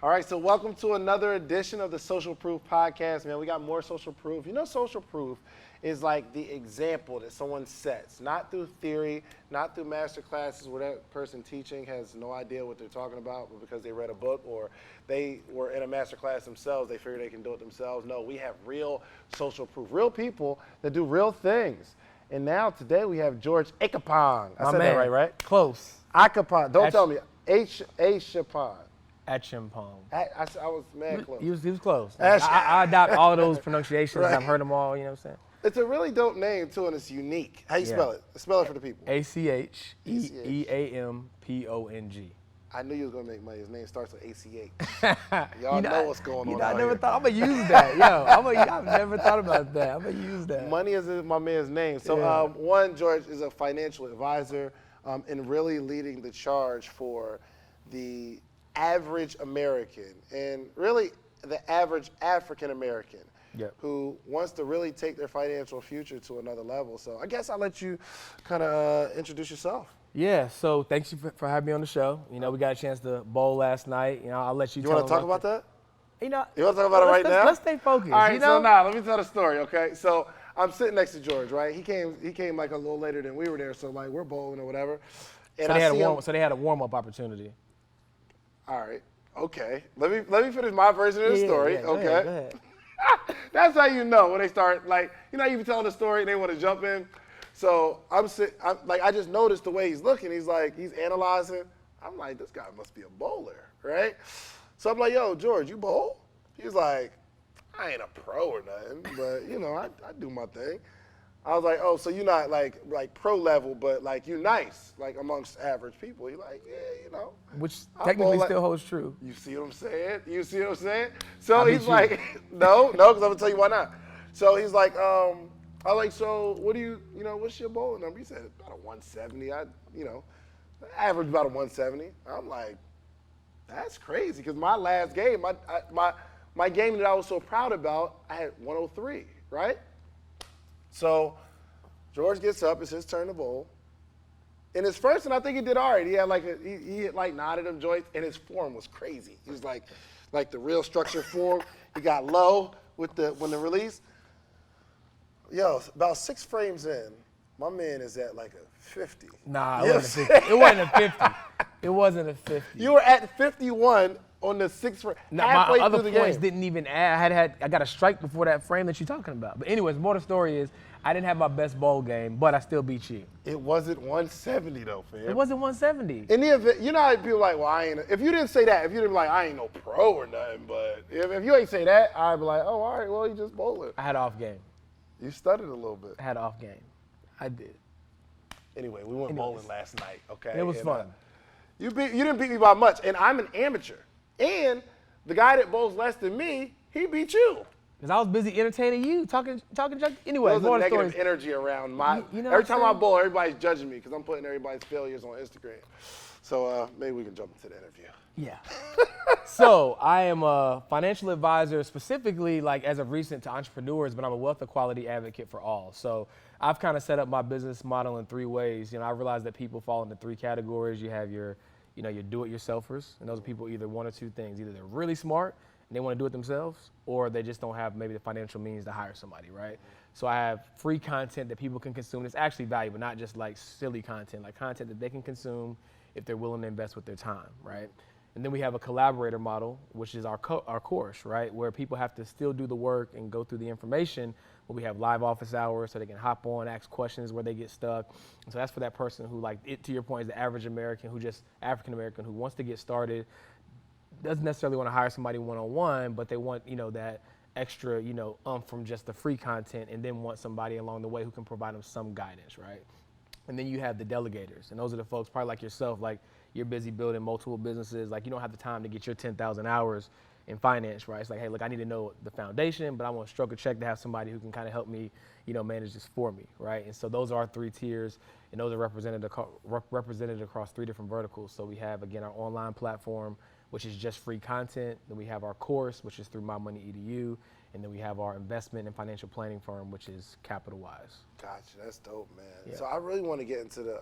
All right, so welcome to another edition of the Social Proof Podcast, man. We got more social proof. You know, social proof is like the example that someone sets, not through theory, not through master classes where that person teaching has no idea what they're talking about, but because they read a book or they were in a master class themselves, they figure they can do it themselves. No, we have real social proof, real people that do real things. And now today we have George Acheampong. I said that right? Close. Acheampong. Don't tell me. Acheampong. Acheampong. I was mad close. He was close. I adopt all of those pronunciations. Right. I've heard them all, you know what I'm saying? It's a really dope name, too, and it's unique. How you spell it? Spell it for the people. Acheampong. I knew you was going to make money. His name starts with ACH. Y'all know what's going on. I never thought, I'm going to use that. I've never thought about that. I'm going to use that. Money is my man's name. So, one, George is a financial advisor and really leading the charge for the average American and really the average African American who wants to really take their financial future to another level. So I guess I'll let you kind of introduce yourself. Yeah, so thanks for having me on the show. You know, we got a chance to bowl last night. You know, I'll let you You want to talk about that? You know, you want to talk about it right now? Let's stay focused. All right, you know? So now let me tell the story, okay? So I'm sitting next to George, right? He came like a little later than we were there, so like we're bowling or whatever. And so they had a warm-up opportunity. All right. Okay. Let me finish my version of the story. Yeah, okay. Go ahead. That's how you know when they start, like, you know, you be telling a story and they want to jump in. So I just noticed the way he's looking. He's analyzing. I'm like, this guy must be a bowler, right? So I'm like, yo, George, you bowl? He's like, I ain't a pro or nothing, but you know, I do my thing. I was like, oh, so you're not like pro level, but like you nice, like amongst average people. He's like, yeah, you know. Which technically still holds true. You see what I'm saying? So he's like, no, because I'm gonna tell you why not. So he's like, I was like, so what do you know, what's your bowling number? He said about a 170. Average about a 170. I'm like, that's crazy, because my last game, my game that I was so proud about, I had 103, right? So George gets up, it's his turn to bowl. In his first, and I think he did all right. He had he hit nodded him joints, and his form was crazy. He was like the real structured form. He got low when the release. Yo, about 6 frames in, my man is at like a 50. Nah, it wasn't a 50. It wasn't a 50. It wasn't a 50. You were at 51 on the 6th frame. No, my other points didn't even add. I got a strike before that frame that you're talking about. But anyways, more the story is, I didn't have my best bowl game, but I still beat you. It wasn't 170 though, fam. It wasn't 170. In the event, you know how people like, well, I ain't. If you didn't say that, if you didn't be like, I ain't no pro or nothing, but if you ain't say that, I'd be like, oh, all right, well, you just bowling. I had an off game. You stuttered a little bit. I had an off game. I did. Anyway, we went bowling last night, okay? It was fun. You didn't beat me by much, and I'm an amateur. And the guy that bowls less than me, he beat you. Because I was busy entertaining you, talking junk. Anyway, there's more a negative stories. energy around my. You know every time I bowl, everybody's judging me because I'm putting everybody's failures on Instagram. So maybe we can jump into the interview. Yeah. So I am a financial advisor, specifically like as of recent to entrepreneurs, but I'm a wealth equality advocate for all. So I've kind of set up my business model in 3 ways. You know, I realize that people fall into 3 categories. You have your do-it-yourselfers, and those are people either one or 2 things. Either they're really smart and they want to do it themselves, or they just don't have maybe the financial means to hire somebody, right? So I have free content that people can consume. It's actually valuable, not just like silly content, like content that they can consume if they're willing to invest with their time, right? And then we have a collaborator model, which is our course, right? Where people have to still do the work and go through the information, but we have live office hours so they can hop on, ask questions where they get stuck. And so that's for that person who, like, to your point, is the average American African American who wants to get started, doesn't necessarily want to hire somebody one-on-one, but they want, that extra, from just the free content, and then want somebody along the way who can provide them some guidance, right? And then you have the delegators, and those are the folks probably like yourself, like you're busy building multiple businesses, like you don't have the time to get your 10,000 hours in finance, right? It's like, hey, look, I need to know the foundation, but I want to stroke a check to have somebody who can kind of help me, manage this for me, right? And so those are our 3 tiers, and those are represented across 3 different verticals. So we have, again, our online platform, which is just free content. Then we have our course, which is through My Money EDU. And then we have our investment and financial planning firm, which is Capital Wise. Gotcha, that's dope, man. Yeah. So I really want to get into the,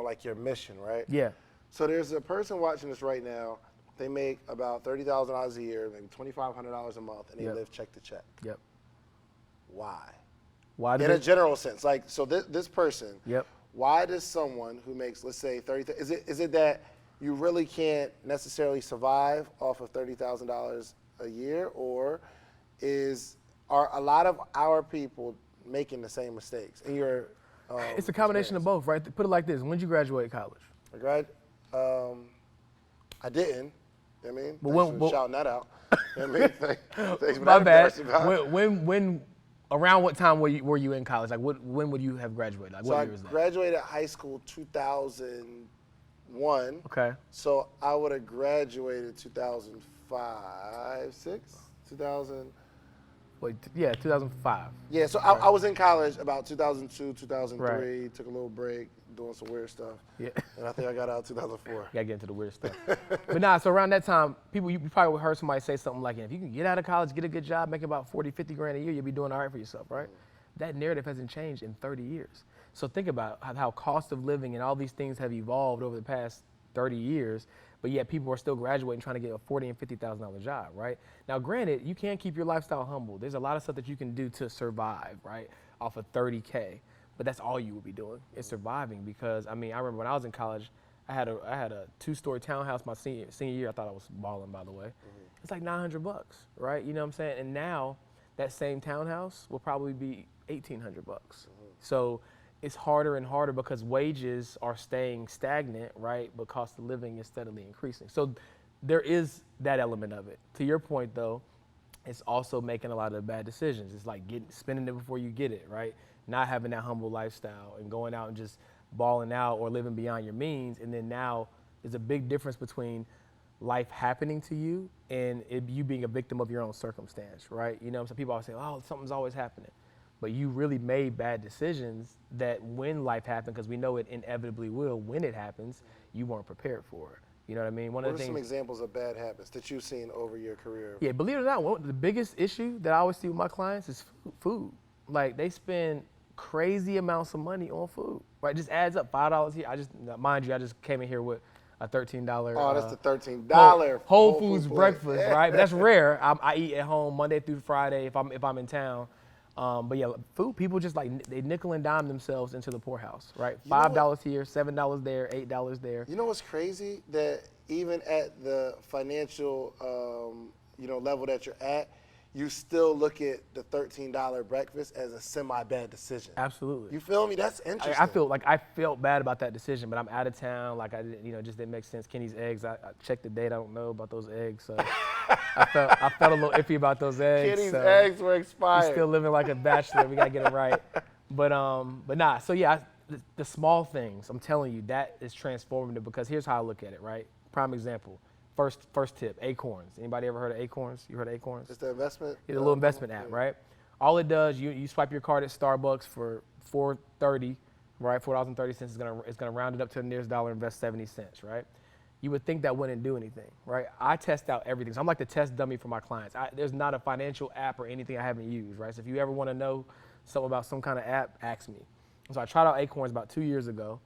like your mission, right? Yeah. So there's a person watching this right now they make about $30,000 a year, maybe $2,500 a month, and they Yep. live check to check. Yep. Why? Why do In a general sense, like, so this person, Yep. why does someone who makes, let's say, is it that you really can't necessarily survive off of $30,000 a year, or are a lot of our people making the same mistakes? In your It's a combination of both, right? Put it like this: when did you graduate college? I didn't. You know what I mean? But Thanks for shouting that out. You know what I mean? Thanks for My that bad. embarrassing about. When around what time were you in college? Like when would you have graduated? Like So what I year was that? graduated high school 2001. Okay. So I would have graduated 2005, 6, 2000. Wait, yeah, 2005. Yeah, so I was in college about 2002, 2003. Right. Took a little break, doing some weird stuff. Yeah. And I think I got out 2004. Gotta get into the weird stuff. But nah, so around that time, you probably heard somebody say something like, if you can get out of college, get a good job, make about 40, 50 grand a year, you'll be doing all right for yourself, right? That narrative hasn't changed in 30 years. So think about how cost of living and all these things have evolved over the past 30 years, but yet people are still graduating trying to get a $40,000 and $50,000 job, right? Now, granted, you can keep your lifestyle humble. There's a lot of stuff that you can do to survive, right, off of 30K. But that's all you will be doing is surviving, because I remember when I was in college, I had a 2-story townhouse my senior year. I thought I was balling, by the way. It's like $900, right? You know what I'm saying? And now that same townhouse will probably be $1,800. So it's harder and harder because wages are staying stagnant, right? But cost of living is steadily increasing. So there is that element of it. To your point, though, it's also making a lot of bad decisions. It's like spending it before you get it, right? Not having that humble lifestyle and going out and just balling out or living beyond your means. And then now there's a big difference between life happening to you and you being a victim of your own circumstance, right? You know, some people always say, oh, something's always happening. But you really made bad decisions that when life happened, because we know it inevitably will, when it happens, you weren't prepared for it. You know what I mean? What are some examples of bad habits that you've seen over your career? Yeah, believe it or not, the biggest issue that I always see with my clients is food. Like, they spend crazy amounts of money on food, right? It just adds up. $5 here. Mind you, I just came in here with a $13. Oh, that's the $13 Whole Foods breakfast, right? But that's rare. I eat at home Monday through Friday if I'm in town. But yeah, food, people just they nickel and dime themselves into the poorhouse, right? $5 here, $7 there, $8 there. You know what's crazy? That even at the financial, level that you're at, you still look at the $13 breakfast as a semi-bad decision. Absolutely. You feel me? That's interesting. I felt bad about that decision, but I'm out of town. Like, I didn't, just didn't make sense. Kenny's eggs, I checked the date. I don't know about those eggs, so I felt a little iffy about those eggs. Kenny's eggs were expired. He's still living like a bachelor. We gotta get it right. But nah. So yeah, the small things. I'm telling you, that is transformative, because here's how I look at it. Right. Prime example. First tip, Acorns. Anybody ever heard of Acorns? You heard of Acorns? It's the investment? It's a little investment app, right? All it does, you swipe your card at Starbucks for $4.30, right? $4.30 is gonna round it up to the nearest dollar, invest 70 cents, right? You would think that wouldn't do anything, right? I test out everything. So I'm like the test dummy for my clients. There's not a financial app or anything I haven't used, right? So if you ever want to know something about some kind of app, ask me. So I tried out Acorns about 2 years ago.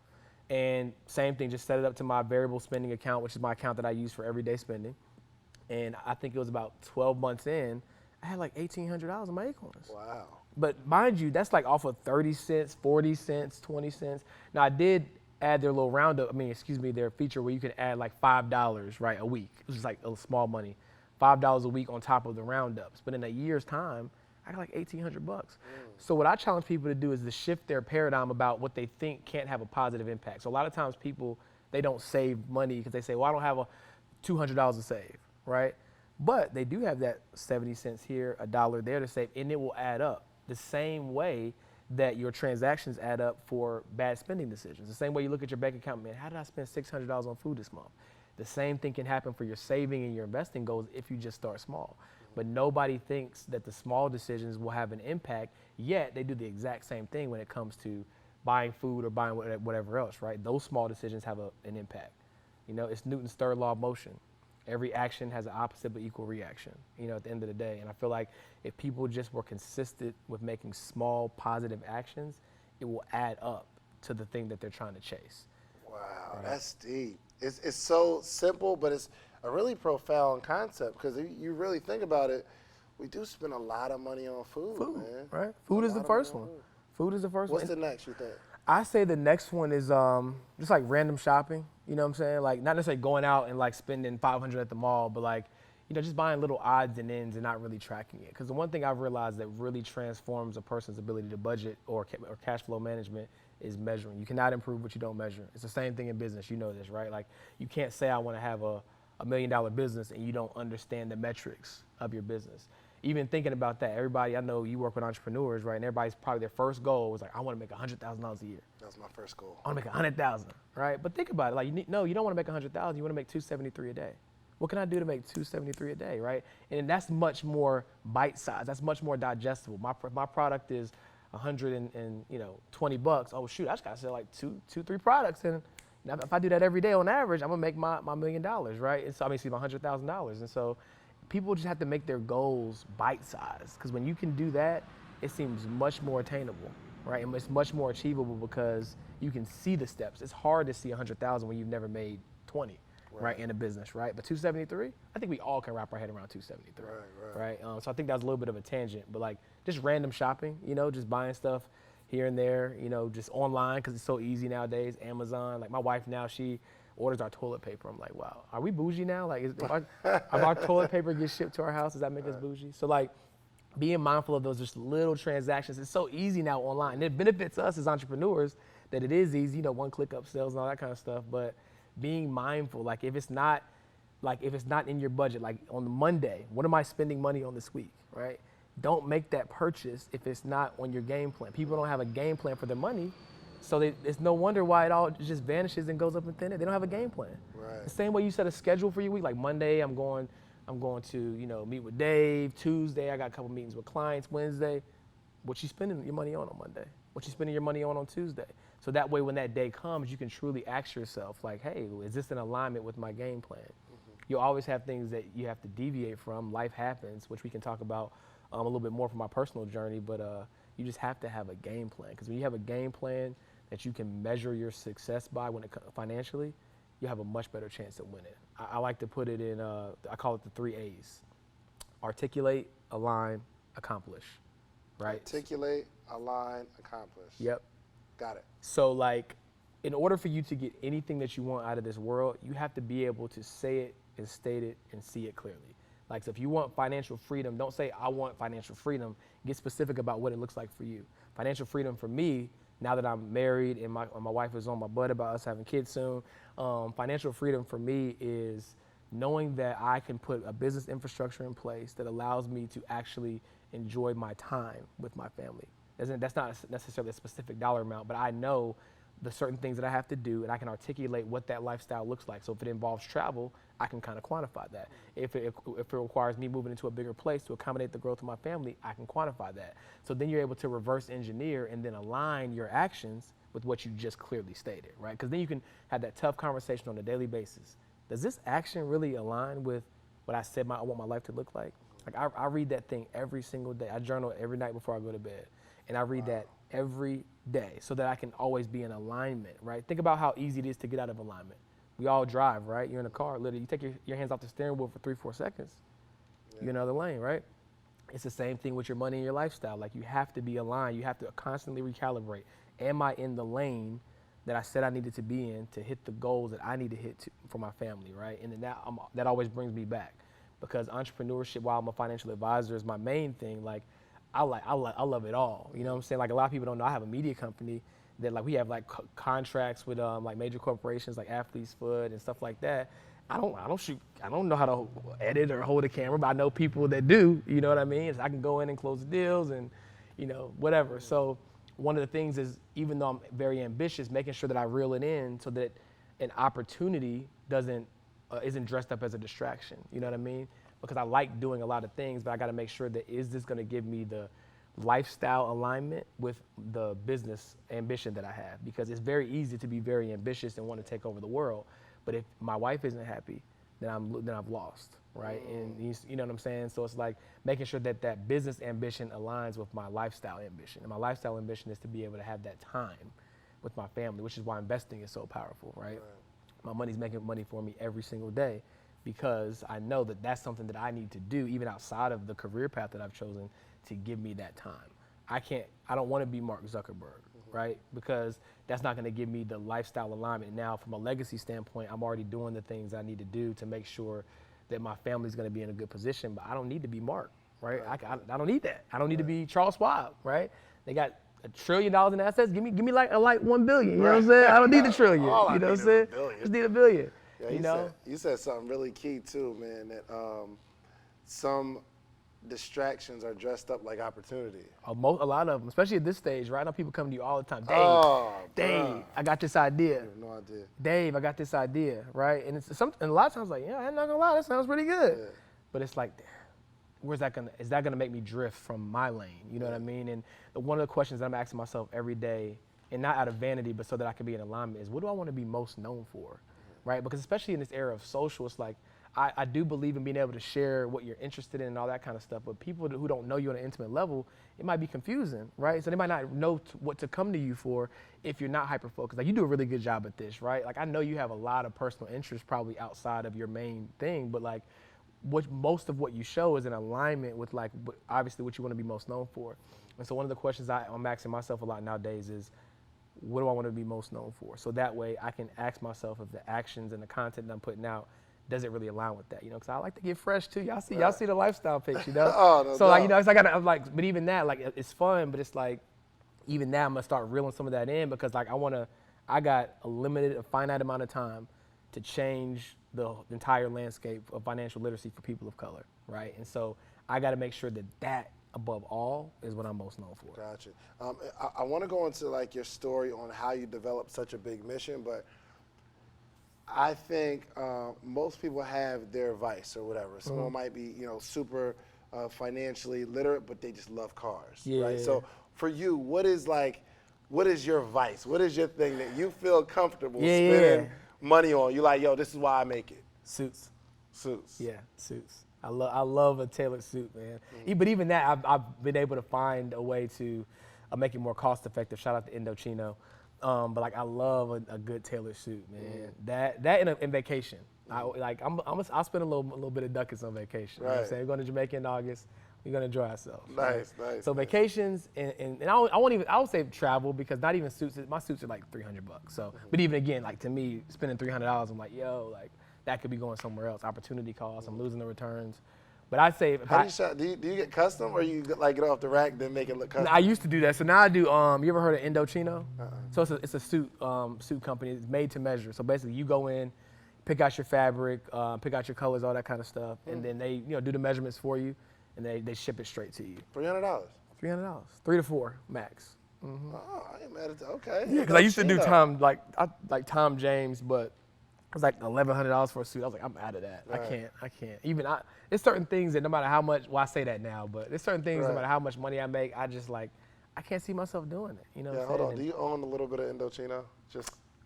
And same thing, just set it up to my variable spending account, which is my account that I use for everyday spending. And I think it was about 12 months in, I had like $1,800 in my Acorns. Wow. But mind you, that's like off of 30 cents, 40 cents, 20 cents. Now, I did add their little roundup, their feature where you can add like $5, right, a week. It was just like a small money, $5 a week on top of the roundups. But in a year's time, I got like $1,800. So what I challenge people to do is to shift their paradigm about what they think can't have a positive impact. So a lot of times people, they don't save money because they say, well, I don't have $200 to save, right? But they do have that 70 cents here, $1 there to save, and it will add up the same way that your transactions add up for bad spending decisions. The same way you look at your bank account, man, how did I spend $600 on food this month? The same thing can happen for your saving and your investing goals if you just start small. But nobody thinks that the small decisions will have an impact, yet they do the exact same thing when it comes to buying food or buying whatever else, right? Those small decisions have an impact. It's Newton's third law of motion. Every action has an opposite but equal reaction, at the end of the day. And I feel like if people just were consistent with making small positive actions, it will add up to the thing that they're trying to chase. Wow, right? That's deep. It's so simple, but a really profound concept because you really think about it, we do spend a lot of money on food, man. Right? Food is the first one. Food is the first one. What's the next, you think? I say the next one is just like random shopping. You know what I'm saying? Like not necessarily going out and like spending $500 at the mall, but like, you know, just buying little odds and ends and not really tracking it. Because the one thing I've realized that really transforms a person's ability to budget or cash flow management is measuring. You cannot improve what you don't measure. It's the same thing in business. You know this, right? Like you can't say I want to have a $1 million business and you don't understand the metrics of your business. Even thinking about that, everybody, I know you work with entrepreneurs, right? And everybody's probably their first goal was like, I want to make $100,000 a year. That's my first goal. I want to make 100,000, right? But think about it, like, you don't want to make 100,000. You want to make 273 a day. What can I do to make 273 a day, right? And that's much more bite-sized. That's much more digestible. My product is $120. Oh shoot, I just gotta sell like two, 3 products, and now if I do that every day on average, I'm gonna make my $1 million, right? And so I mean, see, my $100,000, and so. People just have to make their goals bite-sized because when you can do that, it seems much more attainable, right? And it's much more achievable because you can see the steps. It's hard to see 100,000 when you've never made 20, right, in a business, right? But 273, I think we all can wrap our head around 273, right? So I think that was a little bit of a tangent, but like just random shopping, you know, just buying stuff here and there, you know, just online because it's so easy nowadays. Amazon, like my wife now, she orders our toilet paper. I'm like, wow, are we bougie now? Like, if our toilet paper gets shipped to our house, does that make us bougie? So like, being mindful of those just little transactions. It's so easy now online. And it benefits us as entrepreneurs that it is easy, you know, one click up sales and all that kind of stuff. But being mindful, like if it's not in your budget, like on the Monday, what am I spending money on this week, right? Don't make that purchase if it's not on your game plan. People don't have a game plan for their money. So it's no wonder why it all just vanishes and goes up in thin air. They don't have a game plan. Right. The same way you set a schedule for your week, like Monday, I'm going to, you know, meet with Dave. Tuesday, I got a couple meetings with clients. Wednesday, what you spending your money on Monday? What you spending your money on Tuesday? So that way, when that day comes, you can truly ask yourself, like, hey, is this in alignment with my game plan? You'll always have things that you have to deviate from. Life happens, which we can talk about a little bit more from my personal journey, but you just have to have a game plan. Because when you have a game plan that you can measure your success by when it financially, you have a much better chance at winning. I like to put it in, I call it the 3 A's. Articulate, align, accomplish, right? Articulate, align, accomplish. Yep. Got it. So like, in order for you to get anything that you want out of this world, you have to be able to say it and state it and see it clearly. Like, so if you want financial freedom, don't say, I want financial freedom. Get specific about what it looks like for you. Financial freedom for me, now that I'm married and my wife is on my butt about us having kids soon, financial freedom for me is knowing that I can put a business infrastructure in place that allows me to actually enjoy my time with my family. That's not necessarily a specific dollar amount, but I know the certain things that I have to do, and I can articulate what that lifestyle looks like. So if it involves travel, I can kind of quantify that. If it requires me moving into a bigger place to accommodate the growth of my family, I can quantify that. So then you're able to reverse engineer and then align your actions with what you just clearly stated, right? Because then you can have that tough conversation on a daily basis. Does this action really align with what I said I want my life to look like? Like I read that thing every single day. I journal every night before I go to bed. And I read that every day so that I can always be in alignment, right? Think about how easy it is to get out of alignment. We all drive, right? You're in a car, literally, you take your hands off the steering wheel for 3-4 seconds, you're in another lane, right? It's the same thing with your money and your lifestyle. Like, you have to be aligned. You have to constantly recalibrate. Am I in the lane that I said I needed to be in to hit the goals that I need to hit for my family, right? And then that always brings me back, because entrepreneurship, while I'm a financial advisor, is my main thing. Like, I love it all. You know what I'm saying? Like, a lot of people don't know I have a media company that, like, we have like contracts with like major corporations like Athlete's Foot and stuff like that. I don't shoot. I don't know how to edit or hold a camera, but I know people that do. You know what I mean? So I can go in and close deals and, you know, whatever. So one of the things is, even though I'm very ambitious, making sure that I reel it in so that an opportunity isn't dressed up as a distraction. You know what I mean? Because I like doing a lot of things, but I got to make sure that, is this going to give me the lifestyle alignment with the business ambition that I have? Because it's very easy to be very ambitious and want to take over the world, but if my wife isn't happy, then I've lost, right? And you know what I'm saying? So it's like making sure that that business ambition aligns with my lifestyle ambition, and my lifestyle ambition is to be able to have that time with my family, which is why investing is so powerful, right? My money's making money for me every single day. because I know that that's something that I need to do even outside of the career path that I've chosen to give me that time. I don't want to be Mark Zuckerberg, right? Because that's not going to give me the lifestyle alignment. Now, from a legacy standpoint, I'm already doing the things I need to do to make sure that my family's going to be in a good position, but I don't need to be Mark, right? I don't need that. I don't need to be Charles Schwab, right? They got $1 trillion in assets. Give me like 1 billion. You know what I'm saying? I don't need the trillion. You know what I'm saying? Just need $1 billion. Yeah, you said something really key too, man. That some distractions are dressed up like opportunity. A lot of them, especially at this stage, right now, people come to you all the time. Dave, I got this idea. I have no idea. Dave, I got this idea, right? And it's something. And a lot of times, like, yeah, I'm not gonna lie, that sounds pretty good. Yeah. But it's like, is that gonna make me drift from my lane? You know what I mean? And one of the questions that I'm asking myself every day, and not out of vanity, but so that I can be in alignment, is what do I want to be most known for, right? Because especially in this era of social, it's like, I do believe in being able to share what you're interested in and all that kind of stuff, but people who don't know you on an intimate level, it might be confusing, right? So they might not know what to come to you for if you're not hyper-focused. Like, you do a really good job at this, right? Like, I know you have a lot of personal interests probably outside of your main thing, but like, most of what you show is in alignment with like, obviously what you want to be most known for. And so one of the questions I'm asking myself a lot nowadays is, what do I want to be most known for? So that way I can ask myself if the actions and the content that I'm putting out, does it really align with that? You know, because I like to get fresh too. Y'all see the lifestyle pics, you know? So like, you know, I'm like, but even that, like, it's fun, but it's like, even now I'm gonna start reeling some of that in, because like, I got a finite amount of time to change the entire landscape of financial literacy for people of color, right? And so I got to make sure that above all is what I'm most known for. Gotcha. I want to go into like your story on how you developed such a big mission, but I think most people have their vice or whatever. Someone might be, super financially literate, but they just love cars, right? So for you, what is your vice? What is your thing that you feel comfortable spending money on? You like, yo, this is why I make it. Suits. Yeah, suits. I love a tailored suit, man. But even that, I've been able to find a way to make it more cost effective. Shout out to Indochino. But like, I love a good tailored suit, man. That in vacation. I'll spend a little bit of ducats on vacation. You know what I'm saying? We're going to Jamaica in August. We're going to enjoy ourselves. Nice. So vacations and I would say travel, because not even suits. My suits are like $300. So, but even again, like, to me, spending $300, I'm like, yo, like, that could be going somewhere else. Opportunity cost. I'm losing the returns. But I'd say, do you get custom, or you like get off the rack then make it look custom? I used to do that. So now I do. You ever heard of Indochino? So it's a suit company. It's made to measure. So basically, you go in, pick out your fabric, pick out your colors, all that kind of stuff, and then they do the measurements for you, and they ship it straight to you. $300. $300, 3 to 4 max. Oh, I ain't mad at that. Okay. Yeah, because I used to do Tom James, but it was like $1,100 for a suit. I was like, I'm out of that. Right. I can't. There's certain things that no matter how much, I say that now, but there's certain things no matter how much money I make, I just like, I can't see myself doing it. You know what I'm saying? Hold on. Do you own a little bit of Indochino?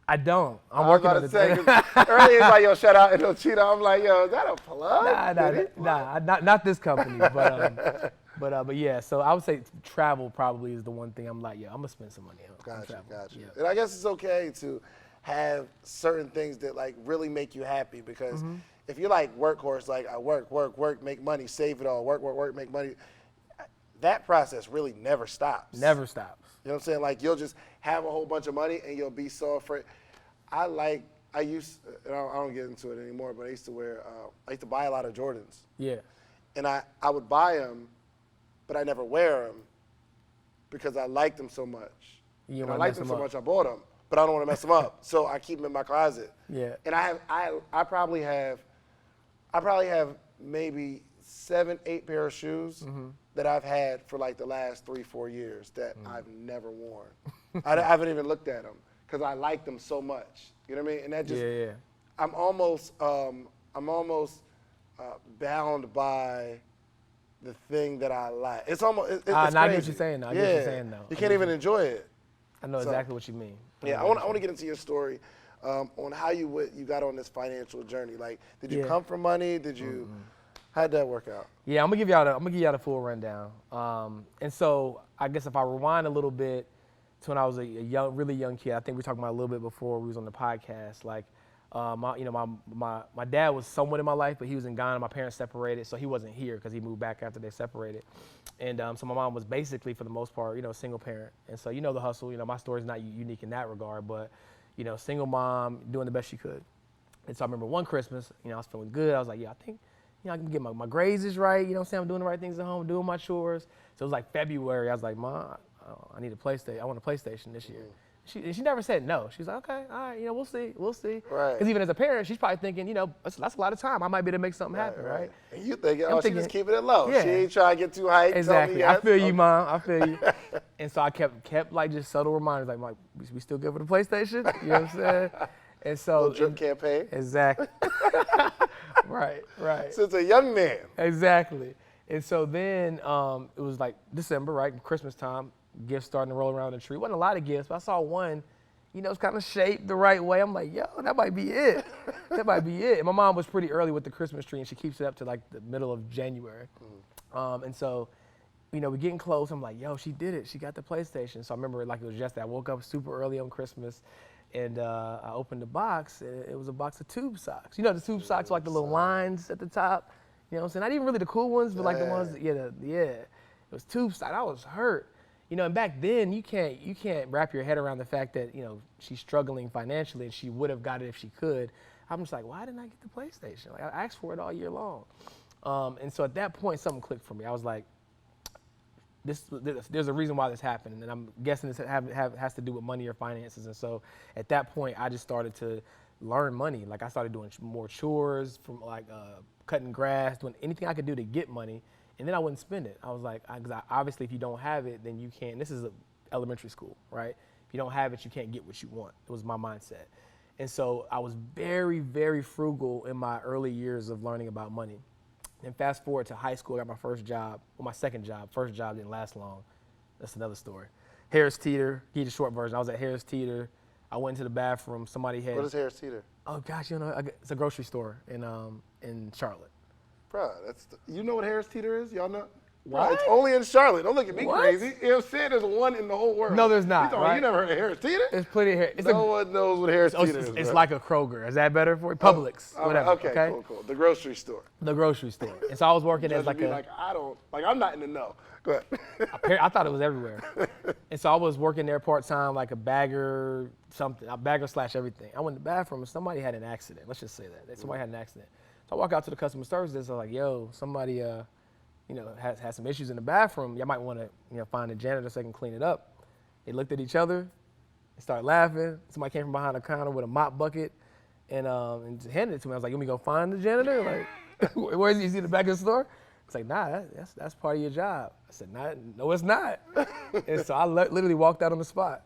I don't. I'm working on it. Earlier, it's like, yo, shout out Indochino. I'm like, yo, is that a plug? Nah, not this company. But yeah, so I would say travel probably is the one thing I'm like, yeah, I'm going to spend some money on. Gotcha. Yeah. And I guess it's okay to have certain things that like really make you happy, because if you're like workhorse, like I work, make money, save it all, work, make money, that process really never stops. Never stops. You know what I'm saying? Like, you'll just have a whole bunch of money and you'll be so afraid. I don't get into it anymore, but I used to buy a lot of Jordans. Yeah. And I would buy them, but I never wear them because I liked them so much. And I liked them so much, I bought them, but I don't want to mess them up. So I keep them in my closet. Yeah. And I probably have maybe 7, 8 pair of shoes that I've had for like the last 3, 4 years that I've never worn. I haven't even looked at them because I like them so much. You know what I mean? And that just, I'm almost bound by the thing that I like. It's almost, it's crazy. I get what you're saying now. I get what you're saying now. You can't even enjoy it. I know exactly what you mean. I want to get into your story on how you got on this financial journey. Like, did you come from money? Did you? How'd that work out? Yeah, I'm gonna give y'all the full rundown. And so I guess if I rewind a little bit to when I was a really young kid, I think we talked about it a little bit before we was on the podcast. Like, My dad was somewhat in my life, but he was in Ghana. My parents separated, so he wasn't here because he moved back after they separated. And so my mom was basically, for the most part, single parent. And so the hustle. My story's not unique in that regard, but single mom doing the best she could. And so I remember one Christmas, I was feeling good. I was like, yeah, I think I can get my grades is right. I'm doing the right things at home, doing my chores. So it was like February. I was like, Mom, I need a PlayStation. I want a PlayStation this year. She never said no. She's like, okay, all right, we'll see. Right. Because even as a parent, she's probably thinking, that's a lot of time. I might be able to make something happen, right? And you thinking, I'm she's just keeping it low. Yeah. She ain't trying to get too hyped. Exactly. I feel you, Mom. I feel you. And so I kept like just subtle reminders, like, we still good for the PlayStation? You know what I'm saying? And so little drip campaign. Exactly. Right. Since a young man. Exactly. And so then it was like December, right? Christmas time. Gifts starting to roll around the tree. Wasn't a lot of gifts, but I saw one, it's kind of shaped the right way. I'm like, yo, that might be it. That might be it. And my mom was pretty early with the Christmas tree, and she keeps it up to like the middle of January. And so, we're getting close. I'm like, yo, she did it. She got the PlayStation. So I remember like it was yesterday. I woke up super early on Christmas, and I opened the box, and it was a box of tube socks. The tube socks with like the little lines at the top. You know what I'm saying? Not even really the cool ones, but like the ones, it was tube socks. I was hurt. And back then you can't wrap your head around the fact that, she's struggling financially and she would have got it if she could. I'm just like, why didn't I get the PlayStation? Like, I asked for it all year long. And so at that point, something clicked for me. I was like, there's a reason why this happened. And I'm guessing this has to do with money or finances. And so at that point, I just started to learn money. Like I started doing more chores, from like cutting grass, doing anything I could do to get money. And then I wouldn't spend it. I was like, obviously, if you don't have it, then you can't. This is elementary school, right? If you don't have it, you can't get what you want. It was my mindset. And so I was very, very frugal in my early years of learning about money. And fast forward to high school, I got my first job. Well, my second job. First job didn't last long. That's another story. Harris Teeter, give you the short version. I was at Harris Teeter. I went into the bathroom. Somebody had. What is Harris Teeter? Oh gosh, it's a grocery store in Charlotte. Bro, you know what Harris Teeter is? Y'all know? What? It's only in Charlotte. Don't look at me What? crazy. You know what I'm saying? There's one in the whole world. No, there's not. Right? You never heard of Harris Teeter? There's plenty of Harris. No one knows what Harris Teeter is. It's bro. like a Kroger. Is that better for you? Publix, whatever. Okay, cool. The grocery store. The grocery store. And so I was working as like I'm not in the know. Go ahead. I thought it was everywhere. And so I was working there part-time, like a bagger / everything. I went to the bathroom and somebody had an accident. Let's just say that. Somebody had an accident. So I walk out to the customer service desk. I was like, yo, somebody has some issues in the bathroom. Y'all might want to find a janitor so they can clean it up. They looked at each other and started laughing. Somebody came from behind the counter with a mop bucket and handed it to me. I was like, you want me to go find the janitor? Like, where is he? Is he in the back of the store? It's like, nah, that's part of your job. I said, no, it's not. And so I literally walked out on the spot.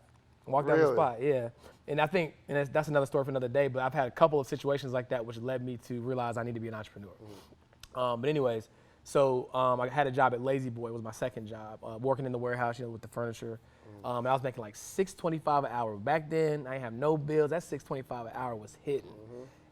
Yeah. And I think, that's another story for another day, but I've had a couple of situations like that which led me to realize I need to be an entrepreneur. But anyways, so I had a job at Lazy Boy. It was my second job, working in the warehouse, with the furniture. And I was making like $6.25 an hour. Back then, I didn't have no bills. That $6.25 an hour was hitting.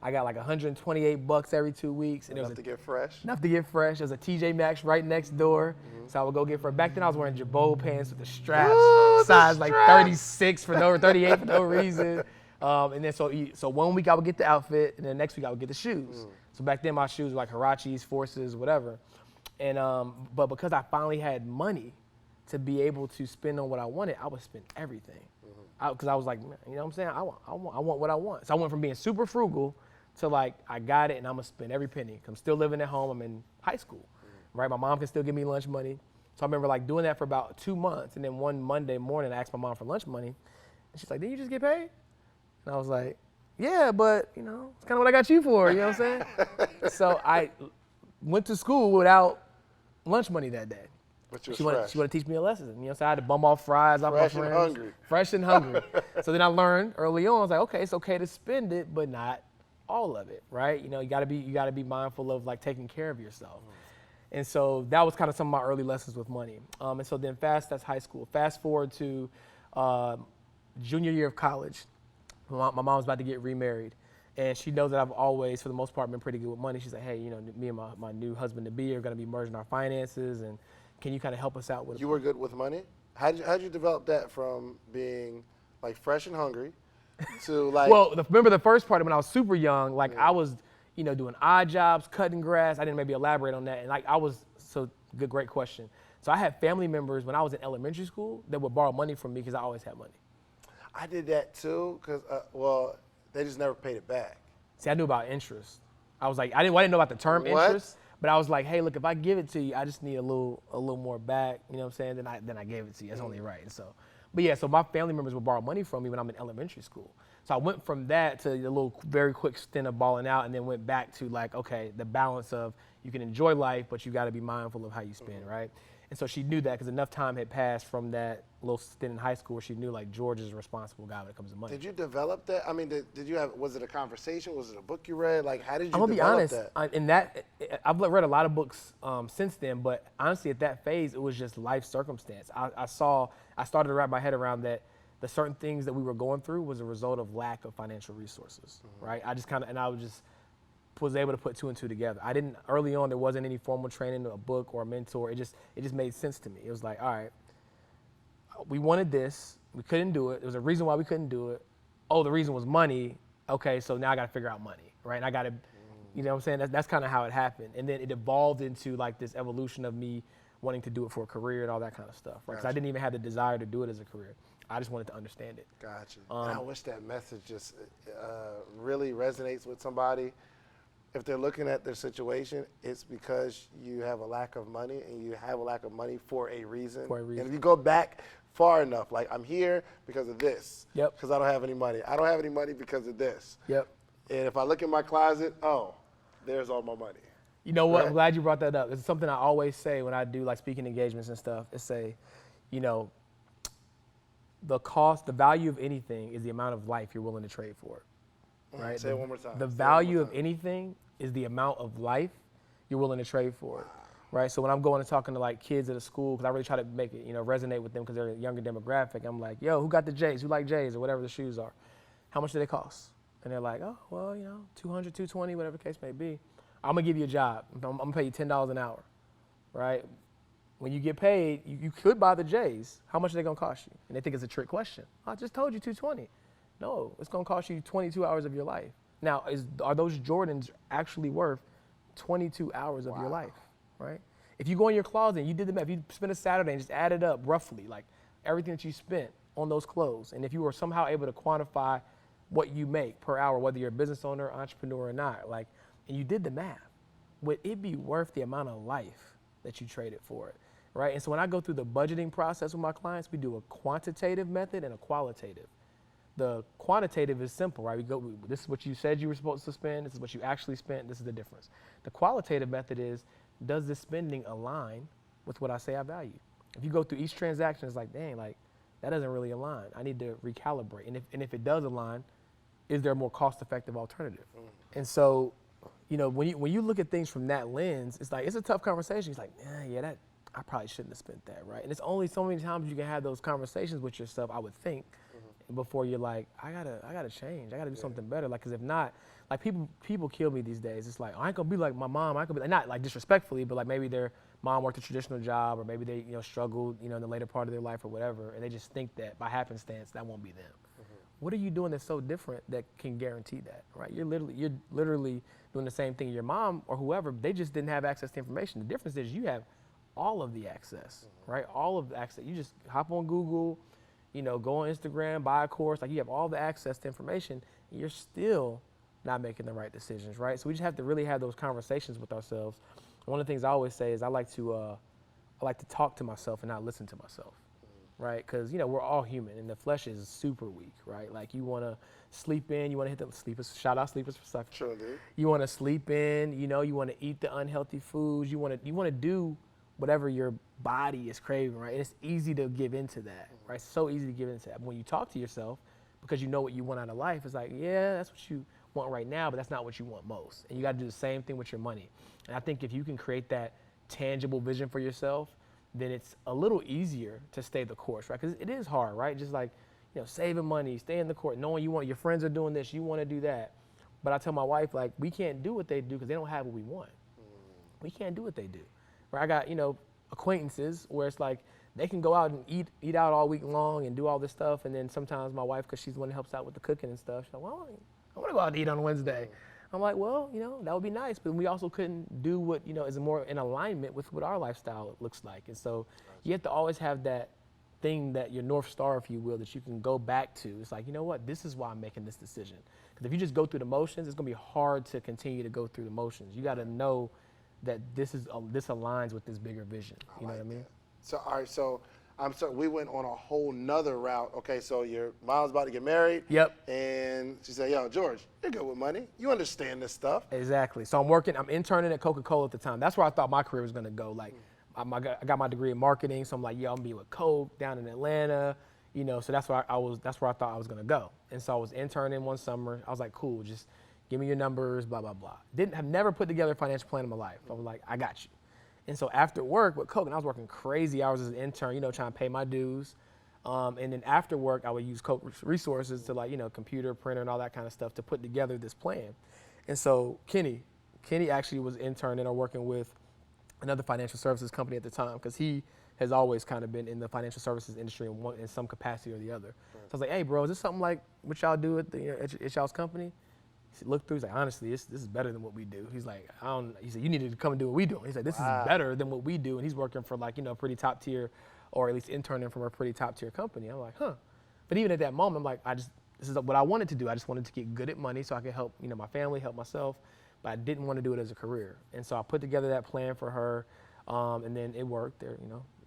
I got like $128 every 2 weeks. And enough to get fresh? Enough to get fresh. There's a TJ Maxx right next door. So I would go get fresh. Back then I was wearing Jabot pants with the straps, size like 36 38 for no reason. And then so 1 week I would get the outfit, and then the next week I would get the shoes. So back then my shoes were like Huaraches, Forces, whatever. And but because I finally had money to be able to spend on what I wanted, I would spend everything. Because I was like, you know what I'm saying? I want what I want. So I went from being super frugal to like, I got it and I'm gonna spend every penny. I'm still living at home, I'm in high school, right? My mom can still give me lunch money. So I remember like doing that for about 2 months. And then one Monday morning, I asked my mom for lunch money. And she's like, didn't you just get paid? And I was like, yeah, but it's kind of what I got you for, you know what I'm saying? So I went to school without lunch money that day. But she wanted to teach me a lesson. So I had to bum off fries off my friends. Fresh and hungry. So then I learned early on, I was like, okay, it's okay to spend it, but not all of it, right? You gotta be mindful of like taking care of yourself. And so that was kind of some of my early lessons with money. And so then that's high school. Fast forward to junior year of college. My mom's about to get remarried. And she knows that I've always, for the most part, been pretty good with money. She's like, hey, me and my new husband-to-be are gonna be merging our finances, and can you kind of help us out with it? You were good with money? How'd you develop that from being like fresh and hungry to like? Well, remember the first part when I was super young, like I was, doing odd jobs, cutting grass. I didn't maybe elaborate on that. And like great question. So I had family members when I was in elementary school that would borrow money from me because I always had money. I did that too, because well, they just never paid it back. See, I knew about interest. I was like, I didn't know about the term What? interest, but I was like, hey, look, if I give it to you, I just need a little more back. You know what I'm saying? Then I gave it to you. That's only right. And so, but yeah, so my family members would borrow money from me when I'm in elementary school. So I went from that to a little very quick stint of balling out, and then went back to like, okay, the balance of you can enjoy life, but you got to be mindful of how you spend, right? And so she knew that because enough time had passed from that little stint in high school where she knew like George is a responsible guy when it comes to money. Did you develop that? I mean, did you have? Was it a conversation? Was it a book you read? Like, how did you I'm gonna develop be honest. that? I've read a lot of books since then, but honestly, at that phase, it was just life circumstance. I started to wrap my head around that the certain things that we were going through was a result of lack of financial resources, right? I was able to put two and two together. Early on, there wasn't any formal training, a book or a mentor. It just made sense to me. It was like, all right, we wanted this, we couldn't do it. There was a reason why we couldn't do it. Oh, the reason was money. Okay, so now I gotta figure out money, right? And I gotta, you know what I'm saying? That's kind of how it happened. And then it evolved into like this evolution of me wanting to do it for a career and all that kind of stuff, right? Because I didn't even have the desire to do it as a career. I just wanted to understand it. Gotcha. And I wish that message just really resonates with somebody. If they're looking at their situation, it's because you have a lack of money, and you have a lack of money for a reason. And if you go back far enough, like I'm here because of this. Yep. Because I don't have any money. I don't have any money because of this. Yep. And if I look in my closet, oh, there's all my money. You know what? Right? I'm glad you brought that up. It's something I always say when I do like speaking engagements and stuff. It's say, the value of anything is the amount of life you're willing to trade for it. Right? Say it one more time. The value of anything is the amount of life you're willing to trade for it, right? So when I'm going and talking to like kids at a school, because I really try to make it, resonate with them because they're a younger demographic. I'm like, yo, who got the J's? Who like J's or whatever the shoes are? How much do they cost? And they're like, oh, well, 200, 220, whatever the case may be. I'm gonna give you a job. I'm gonna pay you $10 an hour, right? When you get paid, you could buy the J's. How much are they gonna cost you? And they think it's a trick question. I just told you 220. No, it's gonna cost you 22 hours of your life. Now, are those Jordans actually worth 22 hours of your life, right? If you go in your closet and you did the math, if you spent a Saturday and just added up roughly, like everything that you spent on those clothes, and if you were somehow able to quantify what you make per hour, whether you're a business owner, entrepreneur or not, like, and you did the math, would it be worth the amount of life that you traded for it, right? And so when I go through the budgeting process with my clients, we do a quantitative method and a qualitative. The quantitative is simple, right? This is what you said you were supposed to spend. This is what you actually spent. This is the difference. The qualitative method is, does this spending align with what I say I value? If you go through each transaction, it's like, dang, like that doesn't really align. I need to recalibrate. And if it does align, is there a more cost-effective alternative? And so, when you look at things from that lens, it's like, it's a tough conversation. It's like, I probably shouldn't have spent that, right? And it's only so many times you can have those conversations with yourself, I would think, before you're like, I gotta change. I gotta do something better. Like, cause if not, like people kill me these days. It's like, I ain't gonna be like my mom. I could be not like disrespectfully, but like maybe their mom worked a traditional job, or maybe they struggled in the later part of their life or whatever, and they just think that by happenstance that won't be them. What are you doing that's so different that can guarantee that, right? You're literally doing the same thing. Your mom or whoever, they just didn't have access to information. The difference is you have all of the access, right? All of the access. You just hop on Google. Go on Instagram, buy a course. Like, you have all the access to information, and you're still not making the right decisions, right? So we just have to really have those conversations with ourselves. One of the things I always say is I like to talk to myself and not listen to myself, right? Because we're all human, and the flesh is super weak, right? Like, you want to sleep in, you want to hit the sleepers. Shout out sleepers for suckers. Sure do. You want to sleep in, you want to eat the unhealthy foods. You want to do whatever your body is craving, right? And it's easy to give into that, right? It's so easy to give into that. But when you talk to yourself, because you know what you want out of life, it's like, yeah, that's what you want right now, but that's not what you want most. And you got to do the same thing with your money. And I think if you can create that tangible vision for yourself, then it's a little easier to stay the course, right? Because it is hard, right? Just like, saving money, staying the course, knowing your friends are doing this, you want to do that. But I tell my wife, like, we can't do what they do because they don't have what we want. We can't do what they do. I got, acquaintances where it's like they can go out and eat out all week long and do all this stuff. And then sometimes my wife, because she's the one that helps out with the cooking and stuff, she's like, well, I want to go out and eat on Wednesday. I'm like, well, that would be nice, but we also couldn't do what, is more in alignment with what our lifestyle looks like. And so you have to always have that thing, that your North Star, if you will, that you can go back to. It's like, you know what, this is why I'm making this decision. Because if you just go through the motions, it's going to be hard to continue to go through the motions. You got to know that this aligns with this bigger vision. You know what I mean? So, all right, so we went on a whole nother route. Okay, so your mom's about to get married. Yep. And she said, yo, George, you're good with money. You understand this stuff. Exactly. So I'm interning at Coca-Cola at the time. That's where I thought my career was going to go. Like, I got my degree in marketing, so I'm like, I'm gonna be with Coke down in Atlanta, so that's where that's where I thought I was gonna go. And so I was interning one summer. I was like, cool, just give me your numbers, blah, blah, blah. Have never put together a financial plan in my life. I was like, I got you. And so after work with Coke, and I was working crazy hours as an intern, trying to pay my dues. And then after work, I would use Coke resources to computer, printer, and all that kind of stuff to put together this plan. And so Kenny actually was interning or working with another financial services company at the time, because he has always kind of been in the financial services industry in some capacity or the other. Right. So I was like, hey, bro, is this something like what y'all do at y'all's company? He looked through, he's like, honestly, this is better than what we do. He's like, he said, you need to come and do what we do. He's like, this is better than what we do. And he's working for a pretty top tier, or at least interning from a pretty top tier company. I'm like, huh. But even at that moment, I'm like, this is what I wanted to do. I just wanted to get good at money so I could help, my family, help myself. But I didn't want to do it as a career. And so I put together that plan for her, and then it worked.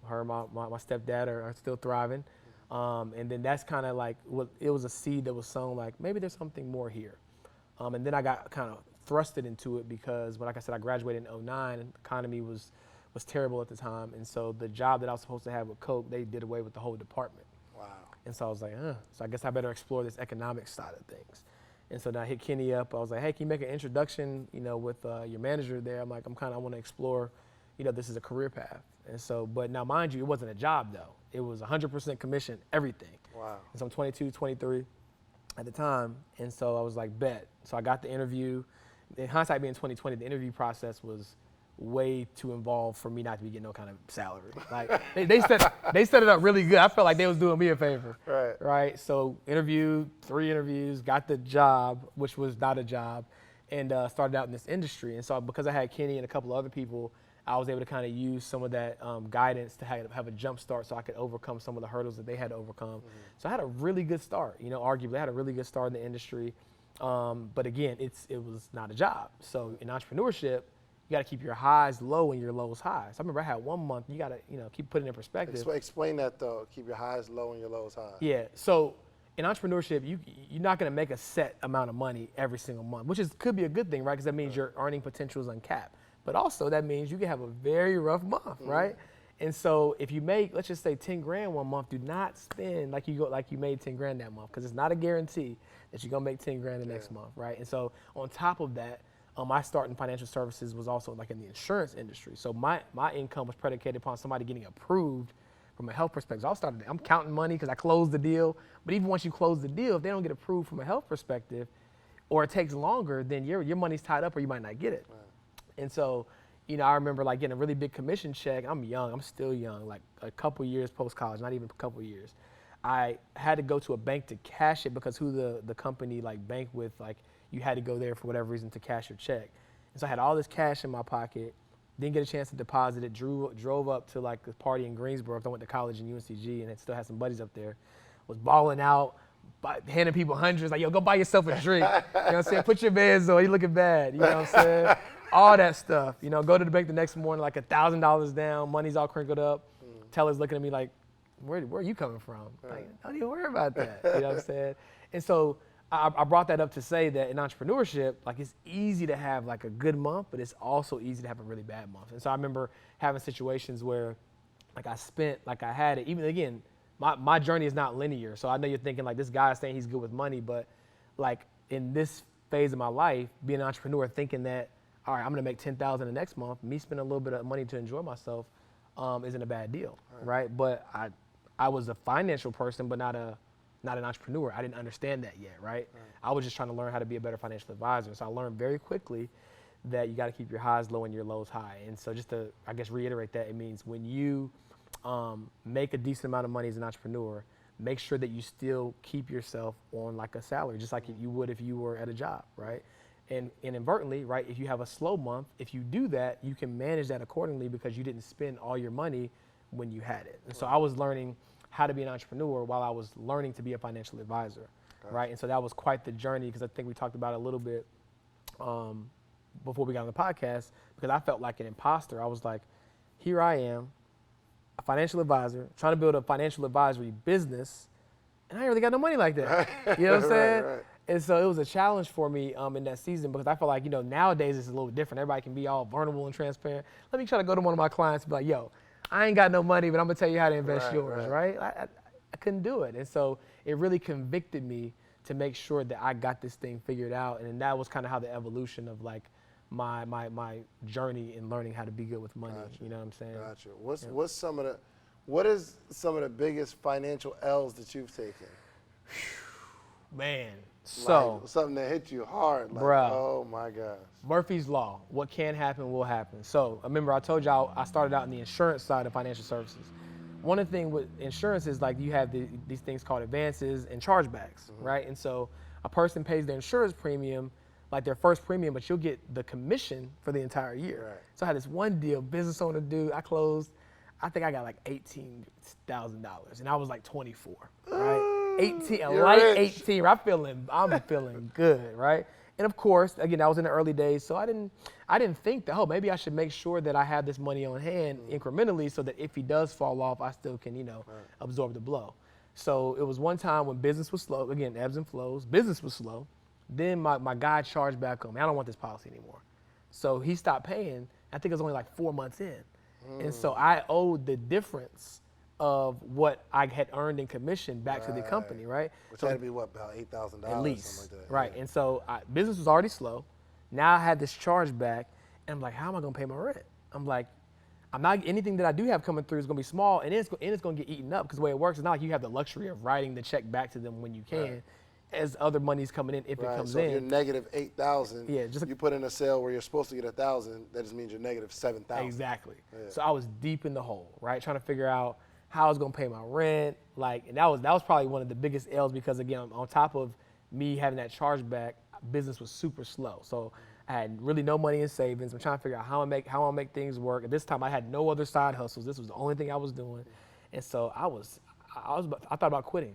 Her and my stepdad are still thriving. And then that's kind of like, it was a seed that was sown, like, maybe there's something more here. And then I got kind of thrusted into it because, like I said, I graduated in 2009, and the economy was terrible at the time. And so the job that I was supposed to have with Coke, they did away with the whole department. Wow. And so I was like, so I guess I better explore this economic side of things. And so then I hit Kenny up. I was like, hey, can you make an introduction, with your manager there? I'm like, I want to explore, this is a career path. And so, but now mind you, it wasn't a job though. It was 100% commission, everything. Wow. And so I'm 22, 23 at the time. And so I was like, bet. So I got the interview. In hindsight being 2020, the interview process was way too involved for me not to be getting no kind of salary. Like they set it up really good. I felt like they was doing me a favor. Right. So 3 interviews, got the job, which was not a job, and started out in this industry. And so because I had Kenny and a couple of other people, I was able to kind of use some of that guidance to have a jump start so I could overcome some of the hurdles that they had to overcome. Mm-hmm. So I had a really good start, arguably I had a really good start in the industry. But again, it was not a job. So in entrepreneurship, you got to keep your highs low and your lows high. So I remember I had 1 month, you got to, keep putting it in perspective. Explain that though, keep your highs low and your lows high. Yeah, so in entrepreneurship, you're not going to make a set amount of money every single month, which could be a good thing, right? Because that means your earning potential is uncapped. But also that means you can have a very rough month, right? And so if you make, let's just say 10 grand 1 month, do not spend like you made 10 grand that month, because it's not a guarantee that you're gonna make 10 grand the next month, right? And so on top of that, my start in financial services was also like in the insurance industry. So my income was predicated upon somebody getting approved from a health perspective. So I'm counting money because I closed the deal. But even once you close the deal, if they don't get approved from a health perspective, or it takes longer, then your money's tied up or you might not get it. Right. And so, I remember like getting a really big commission check. I'm still young, like a couple years post-college, not even a couple years. I had to go to a bank to cash it because who the company like banked with, like you had to go there for whatever reason to cash your check. And so I had all this cash in my pocket, didn't get a chance to deposit it, drove up to like a party in Greensboro. I went to college in UNCG and still had some buddies up there, was balling out, handing people hundreds, like, yo, go buy yourself a drink. You know what I'm saying? Put your bands on, you looking bad. You know what I'm saying? All that stuff. Go to the bank the next morning, like $1,000 down, money's all crinkled up. Teller's looking at me like, where are you coming from? Like, don't even worry about that. You know what I'm saying? And so I brought that up to say that in entrepreneurship, like it's easy to have like a good month, but it's also easy to have a really bad month. And so I remember having situations where like I had it, even again, my journey is not linear. So I know you're thinking like this guy is saying he's good with money, but like in this phase of my life, being an entrepreneur, thinking that, all right, I'm gonna make $10,000 the next month, me spending a little bit of money to enjoy myself isn't a bad deal, right? But I was a financial person, but not an entrepreneur. I didn't understand that yet, right? I was just trying to learn how to be a better financial advisor. So I learned very quickly that you got to keep your highs low and your lows high. And so just to, I guess, reiterate that, it means when you make a decent amount of money as an entrepreneur, make sure that you still keep yourself on like a salary, just like you would if you were at a job, right? And inadvertently, right, if you have a slow month, if you do that, you can manage that accordingly because you didn't spend all your money when you had it. And so I was learning how to be an entrepreneur while I was learning to be a financial advisor, right? And so that was quite the journey because I think we talked about it a little bit before we got on the podcast because I felt like an imposter. I was like, here I am, a financial advisor, trying to build a financial advisory business, and I ain't really got no money like that. You know what I'm saying? Right. And so it was a challenge for me in that season because I feel like, nowadays it's a little different. Everybody can be all vulnerable and transparent. Let me try to go to one of my clients and be like, yo, I ain't got no money, but I'm gonna tell you how to invest yours, right? I couldn't do it. And so it really convicted me to make sure that I got this thing figured out. And that was kind of how the evolution of like my journey in learning how to be good with money. Gotcha. You know what I'm saying? Gotcha. What is some of the biggest financial L's that you've taken? Man, so like, something that hit you hard, like, bruh, oh my gosh. Murphy's Law, what can happen will happen. So remember I told y'all I started out in the insurance side of financial services. One of the things with insurance is like you have these things called advances and chargebacks, right? And so a person pays their insurance premium, like their first premium, but you'll get the commission for the entire year. Right. So I had this one deal, business owner dude, I closed, I think I got like $18,000 and I was like 24, right? 18, a light rich. 18. I'm feeling good, right? And of course, again, that was in the early days, so I didn't think that, maybe I should make sure that I have this money on hand incrementally so that if he does fall off, I still can, absorb the blow. So it was one time when business was slow, again, ebbs and flows, business was slow. Then my guy charged back on me, I don't want this policy anymore. So he stopped paying, I think it was only like 4 months in. And so I owed the difference of what I had earned in commission back to the company, right? Which so had to be what, about $8,000 at least, something like that. right? Yeah. And so business was already slow. Now I had this charge back, and I'm like, how am I gonna pay my rent? I'm like, anything that I do have coming through is gonna be small, and it's gonna get eaten up because the way it works is not like you have the luxury of writing the check back to them when you can. Right. As other money's coming in, if it comes so in. If you're negative 8,000, just you put in a sale where you're supposed to get 1,000, that just means you're negative 7,000. Exactly. Yeah. So I was deep in the hole, right? Trying to figure out how I was gonna pay my rent, and that was probably one of the biggest L's because again, on top of me having that chargeback, business was super slow. So I had really no money in savings. I'm trying to figure out how I make things work. At this time, I had no other side hustles. This was the only thing I was doing, and so I thought about quitting.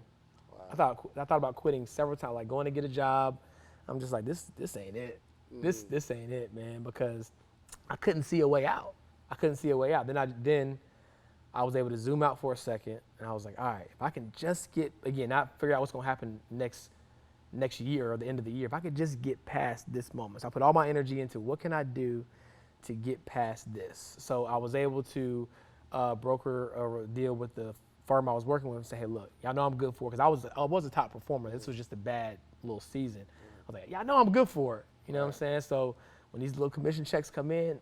Wow. I thought about quitting several times, like going to get a job. I'm just like, this ain't it. This ain't it, man, because I couldn't see a way out. Then I was able to zoom out for a second, and I was like, all right, if I can just not figure out what's gonna happen next year or the end of the year, if I could just get past this moment. So I put all my energy into what can I do to get past this. So I was able to broker a deal with the firm I was working with and say, hey, look, y'all know I'm good for it, because I was a top performer. This was just a bad little season. I was like, y'all know I'm good for it. You know what I'm saying? So when these little commission checks come in,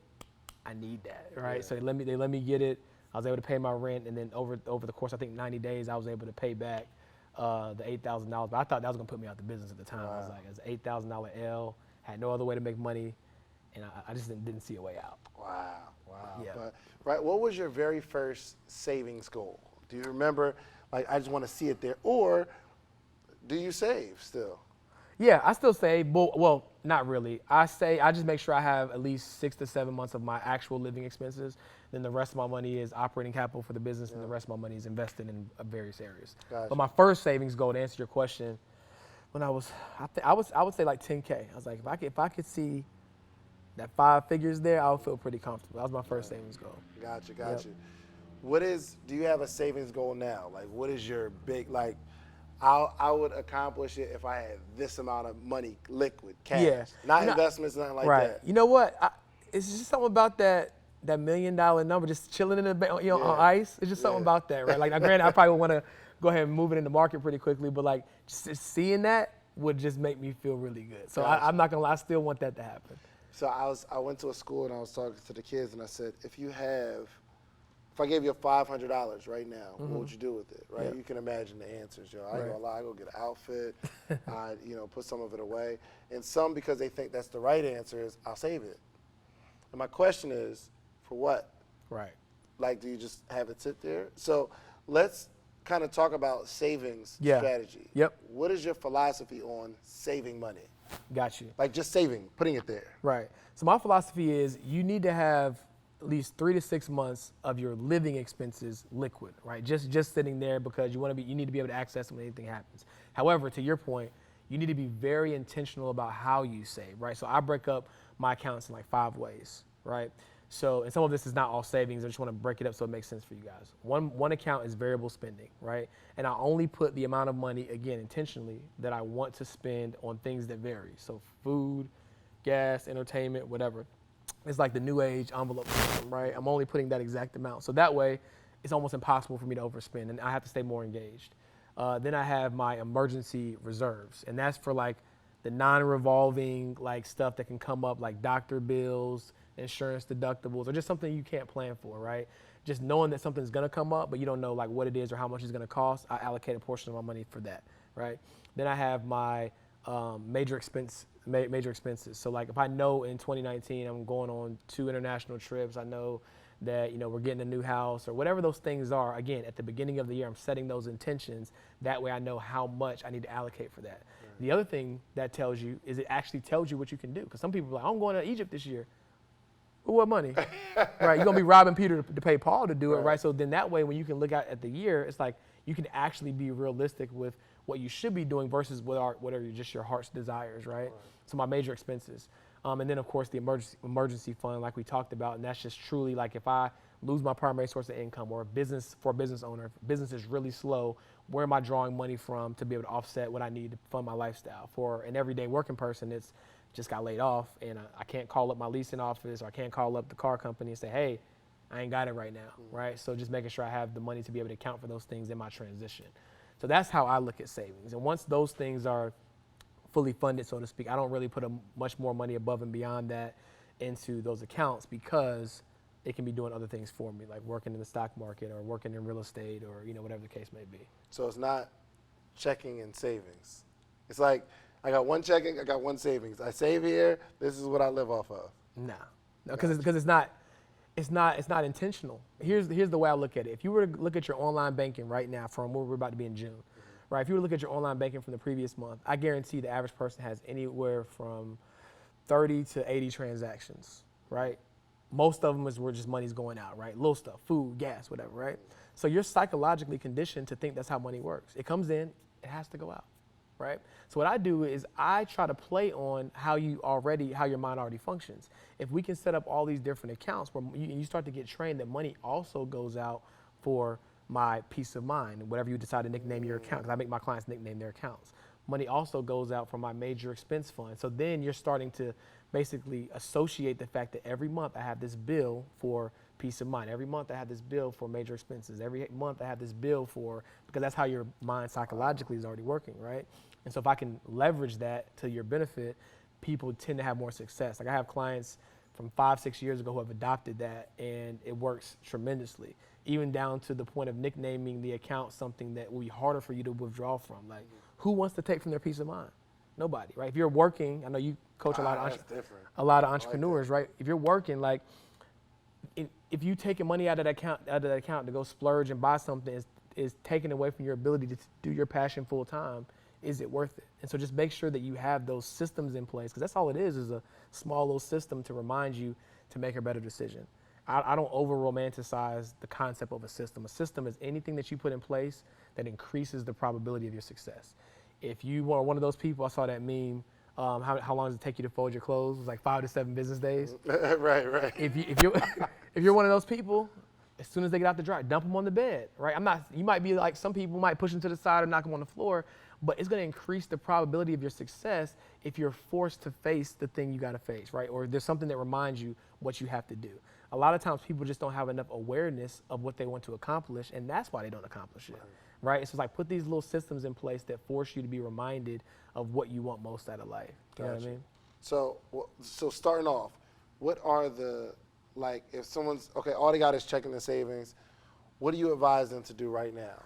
I need that, right? Yeah. So they let me get it. I was able to pay my rent, and then over the course, I think 90 days, I was able to pay back the $8,000. But I thought that was gonna put me out the business at the time. Wow. I was like, it's an $8,000 L, had no other way to make money, and I just didn't see a way out. Wow. Yeah. But, right, what was your very first savings goal? Do you remember, like, I just want to see it there, or do you save still? Yeah, I still save, but, well, not really. I just make sure I have at least 6 to 7 months of my actual living expenses. Then the rest of my money is operating capital for the business, and the rest of my money is invested in various areas. Gotcha. But my first savings goal, to answer your question, when I would say like 10K. I was like, if I could see that 5 figures there, I would feel pretty comfortable. That was my first savings goal. Gotcha. Do you have a savings goal now? Like, what is your big, like, I would accomplish it if I had this amount of money, liquid, cash, not investments, nothing like that. You know what? It's just something about that $1 million number, just chilling in the bank, on ice. It's just something about that, right? Like, now, granted, I probably want to go ahead and move it in the market pretty quickly, but like, just seeing that would just make me feel really good. So I'm not gonna lie, I still want that to happen. So I went to a school and I was talking to the kids and I said, if I gave you $500 right now, what would you do with it, right? Yeah. You can imagine the answers, I ain't gonna lie, I go get an outfit, I put some of it away. And some, because they think that's the right answer, is I'll save it. And my question is, for what? Right. Like, do you just have it sit there? So let's kind of talk about savings Yeah. strategy. Yep. What is your philosophy on saving money? Got you. Like just saving, putting it there. Right. So my philosophy is you need to have at least 3 to 6 months of your living expenses liquid, right? Just sitting there because you need to be able to access them when anything happens. However, to your point, you need to be very intentional about how you save, right? So I break up my accounts in like 5 ways, right? So, and some of this is not all savings. I just want to break it up so it makes sense for you guys. One account is variable spending, right? And I only put the amount of money, again, intentionally, that I want to spend on things that vary. So food, gas, entertainment, whatever. It's like the new age envelope system, right? I'm only putting that exact amount. So that way, it's almost impossible for me to overspend, and I have to stay more engaged. Then I have my emergency reserves, and that's for like the non-revolving like stuff that can come up, like doctor bills, insurance deductibles, or just something you can't plan for, right? Just knowing that something's gonna come up, but you don't know like what it is or how much it's gonna cost, I allocate a portion of my money for that, right? Then I have my major expenses. So like if I know in 2019 I'm going on 2 international trips, I know that we're getting a new house or whatever those things are. Again, at the beginning of the year, I'm setting those intentions. That way I know how much I need to allocate for that. Right. The other thing that tells you is it actually tells you what you can do. Because some people are like, I'm going to Egypt this year. Well, what money? Right, you're gonna be robbing Peter to pay Paul to do it, right? So then that way when you can look at the year, it's like you can actually be realistic with what you should be doing versus what are just your heart's desires, right? So my major expenses. And then, of course, the emergency fund, like we talked about, and that's just truly like if I lose my primary source of income or for a business owner, if business is really slow, where am I drawing money from to be able to offset what I need to fund my lifestyle? For an everyday working person that's just got laid off and I can't call up my leasing office or I can't call up the car company and say, hey, I ain't got it right now, right? So just making sure I have the money to be able to account for those things in my transition. So that's how I look at savings. And once those things are fully funded, so to speak, I don't really put much more money above and beyond that into those accounts because it can be doing other things for me, like working in the stock market or working in real estate or whatever the case may be. So it's not checking and savings. It's like I got one checking, I got one savings. I save here. This is what I live off of. Nah, because it's not intentional. Here's the way I look at it. If you were to look at your online banking right now from where we're about to be in June, right? If you were to look at your online banking from the previous month, I guarantee the average person has anywhere from 30 to 80 transactions, right? Most of them is where just money's going out, right? Little stuff, food, gas, whatever, right? So you're psychologically conditioned to think that's how money works. It comes in, it has to go out, right? So what I do is I try to play on how your mind already functions. If we can set up all these different accounts where you start to get trained that money also goes out for my peace of mind, whatever you decide to nickname your account, because I make my clients nickname their accounts. Money also goes out from my major expense fund. So then you're starting to basically associate the fact that every month I have this bill for peace of mind. Every month I have this bill for major expenses. Every month I have this bill because that's how your mind psychologically is already working, right? And so if I can leverage that to your benefit, people tend to have more success. Like I have clients from 5-6 years ago who have adopted that and it works tremendously. Even down to the point of nicknaming the account something that will be harder for you to withdraw from. Like, who wants to take from their peace of mind? Nobody, right? If you're working, I know you coach a lot of entrepreneurs, right? If you're working, like, if you taking money out of that account to go splurge and buy something is taken away from your ability to do your passion full time, is it worth it? And so just make sure that you have those systems in place, because that's all it is a small little system to remind you to make a better decision. I don't over-romanticize the concept of a system. A system is anything that you put in place that increases the probability of your success. If you are one of those people, I saw that meme, how long does it take you to fold your clothes? It was like 5 to 7 business days. Right. If you're one of those people, as soon as they get out the dryer, dump them on the bed, right? You might be like, some people might push them to the side or knock them on the floor, but it's gonna increase the probability of your success if you're forced to face the thing you gotta face, right? Or there's something that reminds you what you have to do. A lot of times people just don't have enough awareness of what they want to accomplish, and that's why they don't accomplish it, right? It's just like put these little systems in place that force you to be reminded of what you want most out of life. You know what I mean? So starting off, what are if someone's, okay, all they got is checking and savings, what do you advise them to do right now?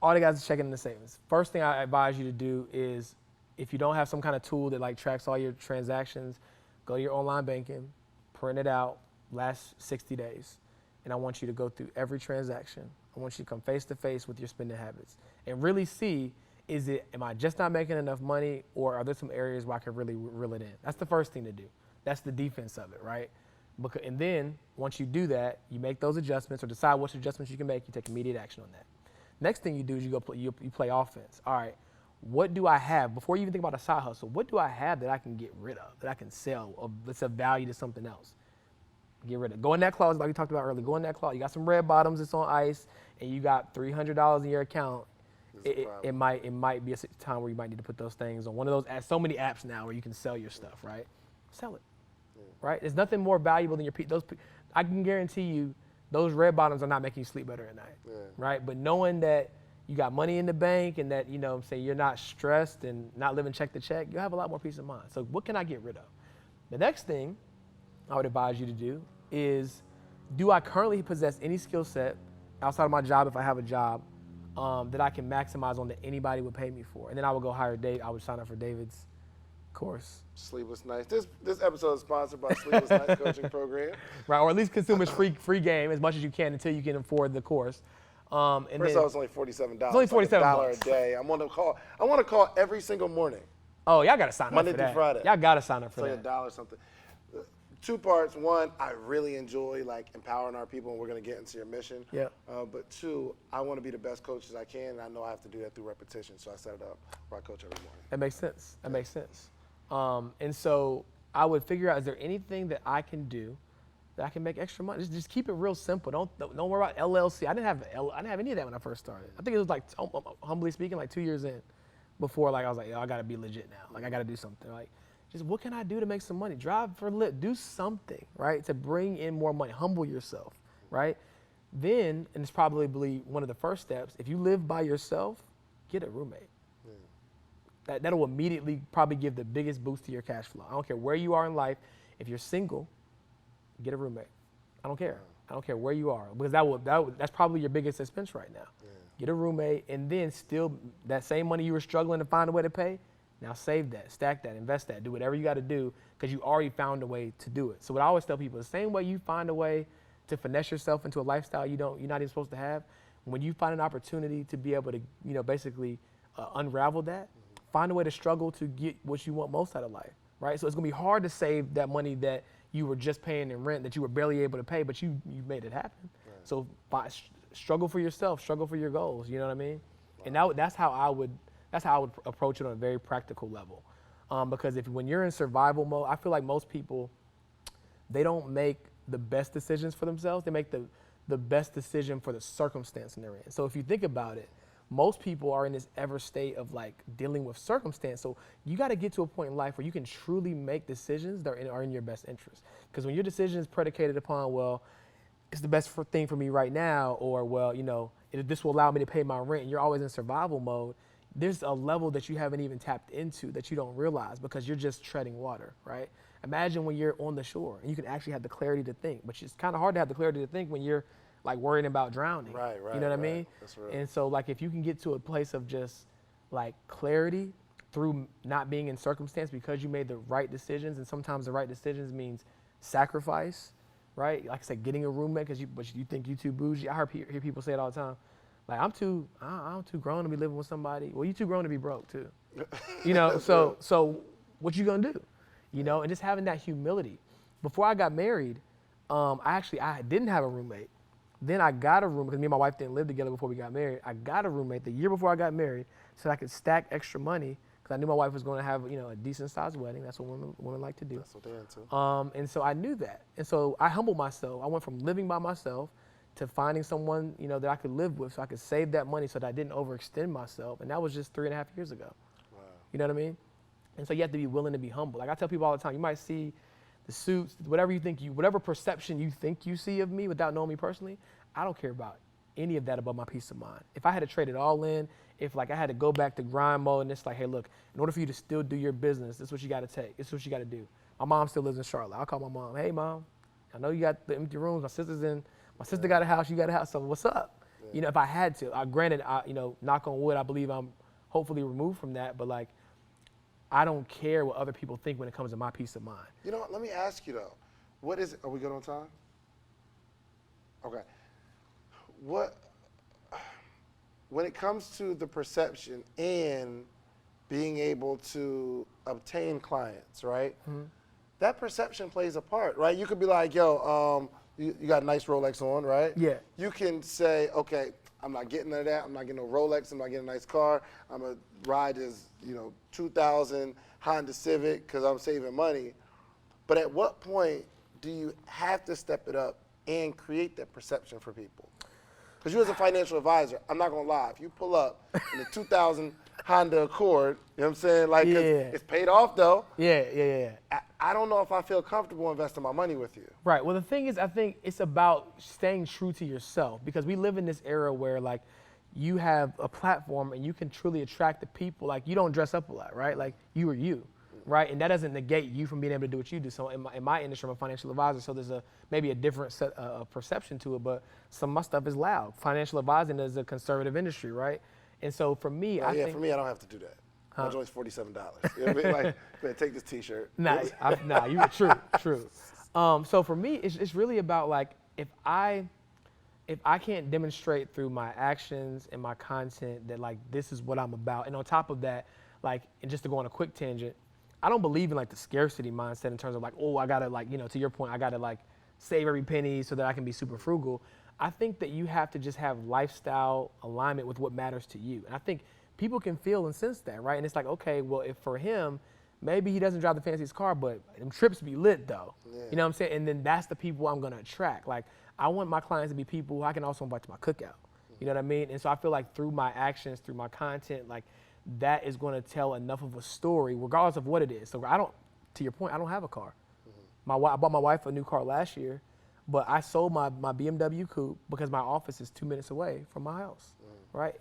All they got is checking the savings. First thing I advise you to do is, if you don't have some kind of tool that like tracks all your transactions, go to your online banking, print it out, last 60 days. and I want you to go through every transaction. I want you to come face to face with your spending habits and really see, am I just not making enough money, or are there some areas where I can really reel it in? That's the first thing to do. That's the defense of it, right? And then once you do that, you make those adjustments or decide what adjustments you can make. You take immediate action on that. Next thing you do is you play offense. All right, what do I have? Before you even think about a side hustle, what do I have that I can get rid of, that I can sell, that's of value to something else? Get rid of it. Go in that closet like we talked about earlier. Go in that closet. You got some red bottoms that's on ice, and you got $300 in your account. It might be a time where you might need to put those things on one of those. So many apps now where you can sell your stuff, right? Sell it, right? There's nothing more valuable than those. I can guarantee you, those red bottoms are not making you sleep better at night, right? But knowing that you got money in the bank and that, you're not stressed and not living check to check, you'll have a lot more peace of mind. So what can I get rid of? The next thing I would advise you to do is, do I currently possess any skill set outside of my job, if I have a job, that I can maximize on that anybody would pay me for? And then I would go hire Dave. I would sign up for David's course. Sleepless Nights. This episode is sponsored by Sleepless Nights Coaching Program. Right, or at least consume its free game as much as you can until you can afford the course. First of all, it's only $47. It's only $47 $1 a day. I want to call every single morning. Oh, y'all gotta sign up Monday for through that. Friday. Y'all gotta sign up for it's that. Like $1 something. Two parts. One, I really enjoy empowering our people, and we're gonna get into your mission. Yeah. But two, I want to be the best coach as I can, and I know I have to do that through repetition. So I set it up where I coach every morning. That makes sense. That makes sense. And so I would figure out, is there anything that I can do that I can make extra money? Just keep it real simple. Don't worry about LLC. I didn't have any of that when I first started. I think it was humbly speaking, 2 years in, before I was like, yo, I gotta be legit now. I gotta do something. Just what can I do to make some money? Drive for Lyft. Do something, right, to bring in more money. Humble yourself, right? Then, and it's probably one of the first steps, if you live by yourself, get a roommate. That'll immediately probably give the biggest boost to your cash flow. I don't care where you are in life. If you're single, get a roommate. I don't care. I don't care where you are, because that's probably your biggest expense right now. Get a roommate, and then still that same money you were struggling to find a way to pay, now save that, stack that, invest that, do whatever you got to do, because you already found a way to do it. So what I always tell people, the same way you find a way to finesse yourself into a lifestyle you're not even supposed to have, when you find an opportunity to be able to, basically unravel that, find a way to struggle to get what you want most out of life, right? So it's gonna be hard to save that money that you were just paying in rent, that you were barely able to pay, but you made it happen. Right. So struggle for yourself, struggle for your goals. You know what I mean? Wow. And that's how I would approach it on a very practical level. Because when you're in survival mode, I feel like most people, they don't make the best decisions for themselves. They make the best decision for the circumstance they're in. So if you think about it, most people are in this ever state of dealing with circumstance. So you got to get to a point in life where you can truly make decisions that are in your best interest. Because when your decision is predicated upon, well, it's the best thing for me right now, or this will allow me to pay my rent, and you're always in survival mode, there's a level that you haven't even tapped into that you don't realize because you're just treading water, right? Imagine when you're on the shore and you can actually have the clarity to think, but it's kind of hard to have the clarity to think when you're worrying about drowning. Right. You know what I mean? That's real. And so if you can get to a place of just clarity through not being in circumstance because you made the right decisions, and sometimes the right decisions means sacrifice, right? Like I said, getting a roommate because you think you too bougie. I hear people say it all the time. I'm too grown to be living with somebody. Well, you too grown to be broke too. So what you gonna do? And just having that humility. Before I got married, I didn't have a roommate. Then I got a roommate because me and my wife didn't live together before we got married. I got a roommate the year before I got married so I could stack extra money because I knew my wife was going to have a decent sized wedding. That's what women like to do. That's what they're into. And so I knew that. And so I humbled myself. I went from living by myself to finding someone that I could live with so I could save that money so that I didn't overextend myself. And that was just 3.5 years ago. Wow. You know what I mean? And so you have to be willing to be humble. I tell people all the time, you might see the suits, whatever perception you think you see of me without knowing me personally, I don't care about any of that above my peace of mind. If I had to trade it all in, if I had to go back to grind mode and it's hey, look, in order for you to still do your business, this is what you got to take. This is what you got to do. My mom still lives in Charlotte. I'll call my mom. Hey, Mom, I know you got the empty rooms. My sister got a house. You got a house. So what's up? Yeah. If I had to, granted, knock on wood, I believe I'm hopefully removed from that. But I don't care what other people think when it comes to my peace of mind. You know what? Let me ask you though. What is it? Are we good on time? Okay. What when it comes to the perception and being able to obtain clients, right? That perception plays a part, right? You could be like, yo, you got a nice Rolex on, right? Yeah. You can say, okay, I'm not getting none of that. I'm not getting no Rolex. I'm not getting a nice car. I'm going to ride this, 2000 Honda Civic because I'm saving money. But at what point do you have to step it up and create that perception for people? Because you as a financial advisor, I'm not going to lie. If you pull up in the 2000 Honda Accord, you know what I'm saying? Like, 'cause it's paid off though. Yeah. I don't know if I feel comfortable investing my money with you. Right. Well, the thing is, I think it's about staying true to yourself, because we live in this era where, like, you have a platform and you can truly attract the people. Like, you don't dress up a lot, right? Like, you are you, right? And that doesn't negate you from being able to do what you do. So in my industry, I'm a financial advisor, so there's maybe a different set of perception to it, but some of my stuff is loud. Financial advising is a conservative industry, right? And so for me, I think, for me, I don't have to do that. My joint's $47. You know what I mean? Like, man, take this T-shirt. Nah, true. So for me, it's really about, like, if I can't demonstrate through my actions and my content that, like, this is what I'm about, and on top of that, like, and just to go on a quick tangent, I don't believe in, like, the scarcity mindset in terms of, like, oh, I gotta, like, to your point, I gotta, like, save every penny so that I can be super frugal. I think that you have to just have lifestyle alignment with what matters to you. And I think people can feel and sense that, right? And it's like, okay, well, if for him, maybe he doesn't drive the fanciest car, but them trips be lit though. Yeah. You know what I'm saying? And then that's the people I'm gonna attract. Like, I want my clients to be people who I can also invite to my cookout. You know what I mean? And so I feel like through my actions, through my content, like, that is gonna tell enough of a story, regardless of what it is. So to your point, I don't have a car. I bought my wife a new car last year, but I sold my BMW coupe because my office is 2 minutes away from my house, right?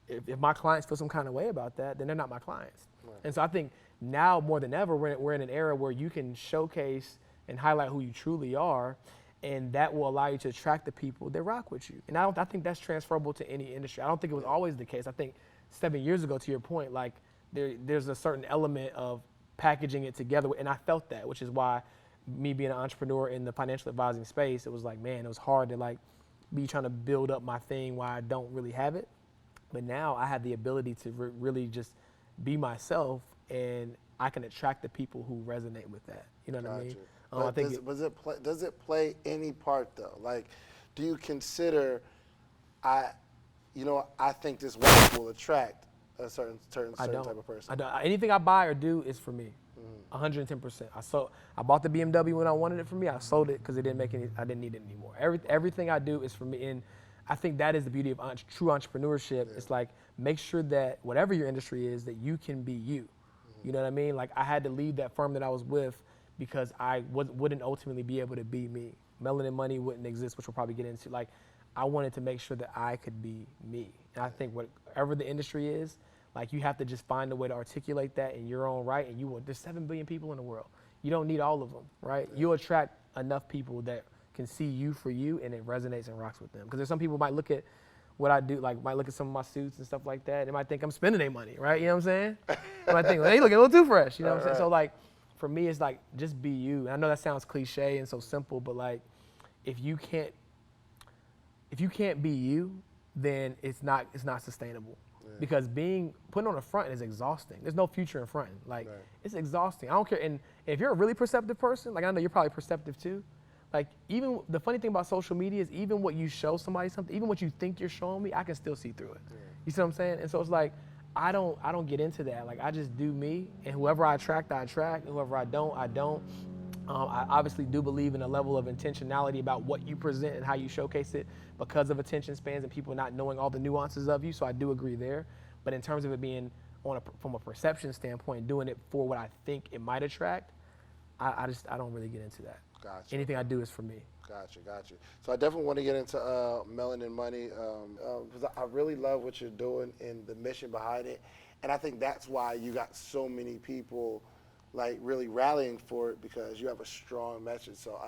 If my clients feel some kind of way about that, then they're not my clients. Right. And so I think now more than ever, we're in an era where you can showcase and highlight who you truly are, and that will allow you to attract the people that rock with you. And I think that's transferable to any industry. I don't think it was always the case. I think 7 years ago, to your point, like, there's a certain element of packaging it together, and I felt that, which is why me being an entrepreneur in the financial advising space, it was like, man, it was hard to, like, be trying to build up my thing while I don't really have it. But now I have the ability to really just be myself, and I can attract the people who resonate with that. You know what I mean? I think does it play any part though? Like, do you consider, I think this wife will attract a certain type of person? I don't. Anything I buy or do is for me. 110%. I bought the BMW when I wanted it for me. I sold it because I didn't need it anymore. Everything I do is for me. And I think that is the beauty of true entrepreneurship. Yeah. It's like, make sure that whatever your industry is, that you can be you. You know what I mean? Like, I had to leave that firm that I was with because I wouldn't ultimately be able to be me. Melanin Money wouldn't exist, which we'll probably get into. Like, I wanted to make sure that I could be me. And I think whatever the industry is, like, you have to just find a way to articulate that in your own right. And there's 7 billion people in the world. You don't need all of them, right? You'll attract enough people that can see you for you, and it resonates and rocks with them. Because there's some people might look at what I do, like, might look at some of my suits and stuff like that. They might think I'm spending their money, right? You know what I'm saying? They might think, well, they looking a little too fresh. You know what I'm saying? So, like, for me, it's like, just be you. And I know that sounds cliche and so simple, but, like, if you can't be you, then it's not sustainable. Yeah. Because putting on a front is exhausting. There's no future in fronting. Like, It's exhausting. I don't care. And if you're a really perceptive person, like, I know you're probably perceptive too. Like, even the funny thing about social media is, even what you show somebody something, even what you think you're showing me, I can still see through it. Yeah. You see what I'm saying? And so it's like, I don't get into that. Like, I just do me, and whoever I attract, I attract, and whoever I don't, I don't. I obviously do believe in a level of intentionality about what you present and how you showcase it, because of attention spans and people not knowing all the nuances of you. So I do agree there. But in terms of it being from a perception standpoint, doing it for what I think it might attract, I don't really get into that. Gotcha. Anything I do is for me. Gotcha. So I definitely want to get into Melanin Money, because I really love what you're doing and the mission behind it. And I think that's why you got so many people, like, really rallying for it, because you have a strong message. So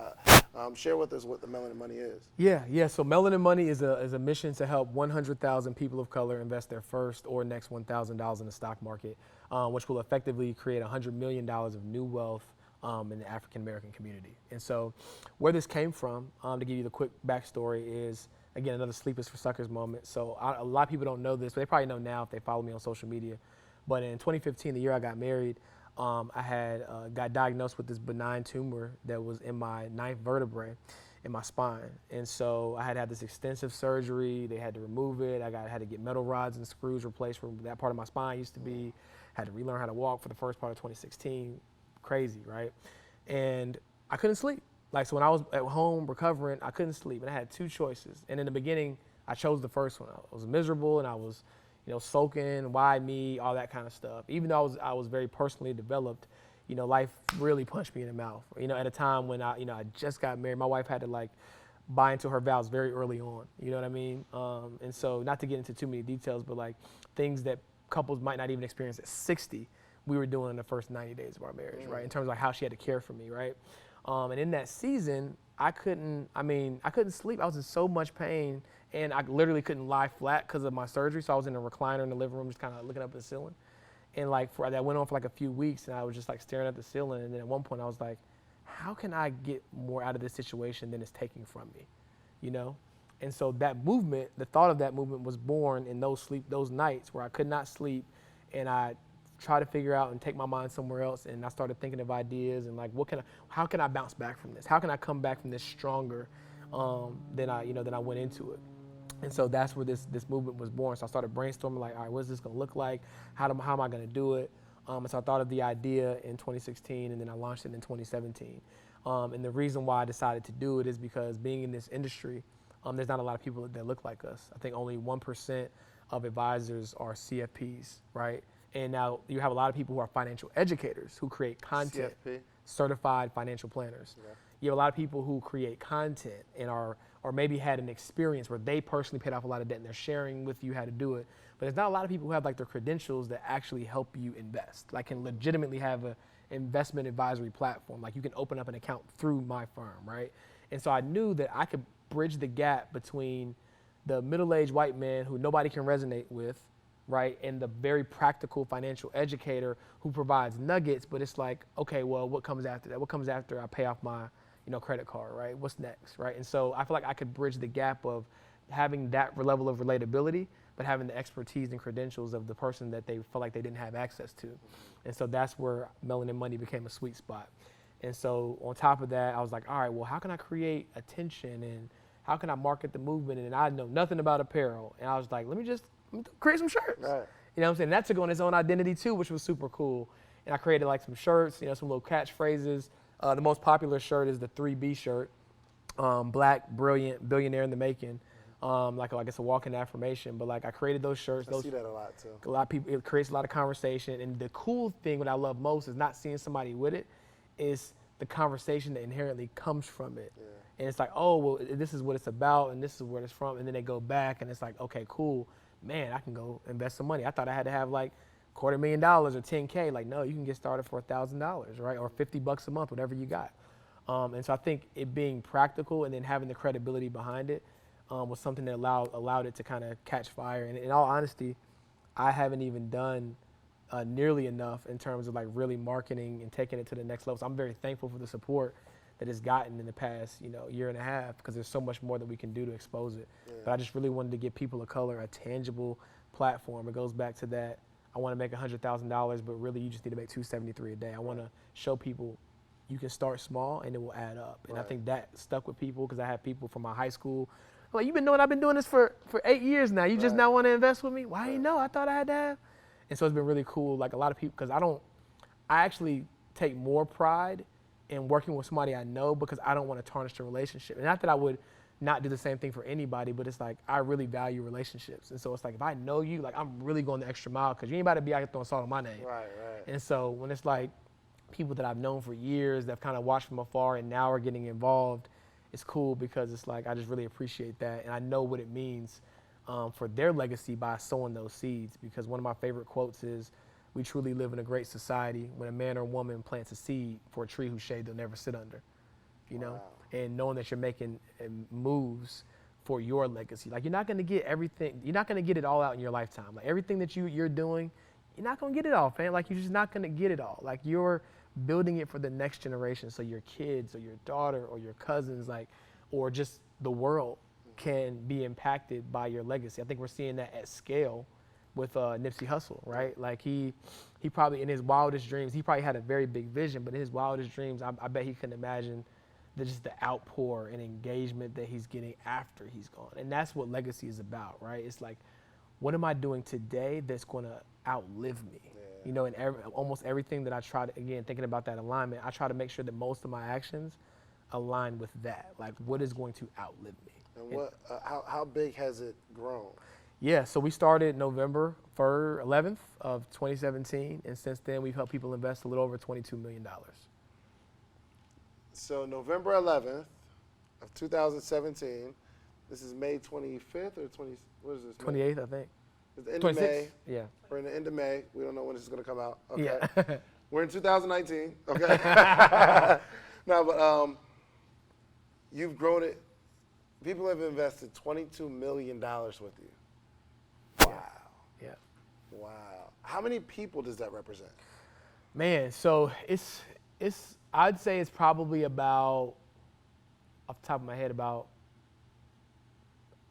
share with us what the Melanin Money is. Yeah. So Melanin Money is a mission to help 100,000 people of color invest their first or next $1,000 in the stock market, which will effectively create $100 million of new wealth in the African American community. And so where this came from, to give you the quick backstory, is again another sleep is for suckers moment. So a lot of people don't know this, but they probably know now if they follow me on social media. But in 2015, the year I got married, I had got diagnosed with this benign tumor that was in my ninth vertebrae in my spine. And so I had this extensive surgery. They had to remove it. Had to get metal rods and screws replaced where that part of my spine used to be. Had to relearn how to walk for the first part of 2016. Crazy, right? And I couldn't sleep. Like, so when I was at home recovering, I couldn't sleep. And I had two choices. And in the beginning, I chose the first one. I was miserable and I was, sulking, why me, all that kind of stuff. Even though I was very personally developed, life really punched me in the mouth. At a time when I just got married, my wife had to buy into her vows very early on. You know what I mean? And so not to get into too many details, but things that couples might not even experience at 60, we were doing in the first 90 days of our marriage, right? In terms of how she had to care for me, right? And in that season, I couldn't sleep. I was in so much pain, and I literally couldn't lie flat because of my surgery. So I was in a recliner in the living room, just kind of looking up at the ceiling. And that went on for a few weeks, and I was just staring at the ceiling. And then at one point I was like, how can I get more out of this situation than it's taking from me, And so that movement, the thought of that movement was born in those nights where I could not sleep, and I tried to figure out and take my mind somewhere else. And I started thinking of ideas and how can I bounce back from this? How can I come back from this stronger than I went into it? And so that's where this movement was born. So I started brainstorming, all right, what's this gonna look like? How am I gonna do it? And so I thought of the idea in 2016, and then I launched it in 2017. And the reason why I decided to do it is because being in this industry, there's not a lot of people that look like us. I think only 1% of advisors are CFPs, right? And now you have a lot of people who are financial educators who create content, CFP. Certified financial planners. Yeah. You have a lot of people who create content and or maybe had an experience where they personally paid off a lot of debt and they're sharing with you how to do it. But there's not a lot of people who have their credentials that actually help you invest, can legitimately have an investment advisory platform. You can open up an account through my firm, right? And so I knew that I could bridge the gap between the middle-aged white man who nobody can resonate with, right, and the very practical financial educator who provides nuggets, but it's okay, well, what comes after that? What comes after I pay off my, credit card, right? What's next, right? And so I feel like I could bridge the gap of having that level of relatability, but having the expertise and credentials of the person that they felt like they didn't have access to. And so that's where Melanin Money became a sweet spot. And so on top of that, I was like, all right, well, how can I create attention and how can I market the movement? And I know nothing about apparel. And I was like, let me create some shirts. Right. You know what I'm saying? And that took on its own identity too, which was super cool. And I created some shirts, some little catchphrases. The most popular shirt is the 3B shirt, Black, Brilliant, Billionaire in the Making. It's a walking affirmation, but I created those shirts. I see that a lot too. A lot of people, it creates a lot of conversation. And the cool thing, what I love most is not seeing somebody with it, is the conversation that inherently comes from it. Yeah. And it's oh, well, this is what it's about and this is where it's from. And then they go back and it's okay, cool. Man, I can go invest some money. I thought I had to have $250,000 or 10K. No, you can get started for $1,000, right? Or $50 a month, whatever you got. And so I think it being practical and then having the credibility behind it was something that allowed it to kind of catch fire. And in all honesty, I haven't even done nearly enough in terms of really marketing and taking it to the next level. So I'm very thankful for the support that it's gotten in the past, year and a half, because there's so much more that we can do to expose it. Yeah. But I just really wanted to give people of color a tangible platform. It goes back to that. I want to make $100,000, but really you just need to make $273 a day. I want to show people you can start small and it will add up. And right. I think that stuck with people because I have people from my high school. You've been knowing I've been doing this for 8 years now. You just now want to invest with me? Why didn't you know? I thought I had to have. And so it's been really cool. A lot of people, because I actually take more pride in working with somebody I know because I don't want to tarnish the relationship. And not that I would not do the same thing for anybody, but it's I really value relationships. And so it's if I know you, I'm really going the extra mile because you ain't about to be out here throwing salt on my name. Right, right. And so when it's people that I've known for years that have kind of watched from afar and now are getting involved, it's cool because it's I just really appreciate that. And I know what it means for their legacy by sowing those seeds, because one of my favorite quotes is, we truly live in a great society when a man or woman plants a seed for a tree whose shade they'll never sit under, know, and knowing that you're making moves for your legacy. You're not going to get everything. You're not going to get it all out in your lifetime. Everything that you're doing, you're not going to get it all, fam. You're just not going to get it all. Your building it for the next generation, so your kids or your daughter or your cousins, like, or just the world can be impacted by your legacy. I think we're seeing that at scale with Nipsey Hussle, right? Like he probably in his wildest dreams, he probably had a very big vision, but in his wildest dreams, I bet he couldn't imagine just the outpour and engagement that he's getting after he's gone. And that's what legacy is about, right? It's like, what am I doing today that's going to outlive me? Yeah. You know, in almost everything that I try to, again, thinking about that alignment, I try to make sure that most of my actions align with that. Like, what is going to outlive me? And how big has it grown? Yeah, so we started November 11th of 2017, and since then we've helped people invest a little over $22 million. So November 11th of 2017, this is May 25th or 20, what is this? 28th, I think. It's the end of May. Yeah. We're in the end of May. We don't know when this is going to come out. Okay. Yeah. We're in 2019. Okay. No, but you've grown it. People have invested $22 million with you. Wow. Yeah. Wow. How many people does that represent? Man, so it's I'd say it's probably about, off the top of my head, about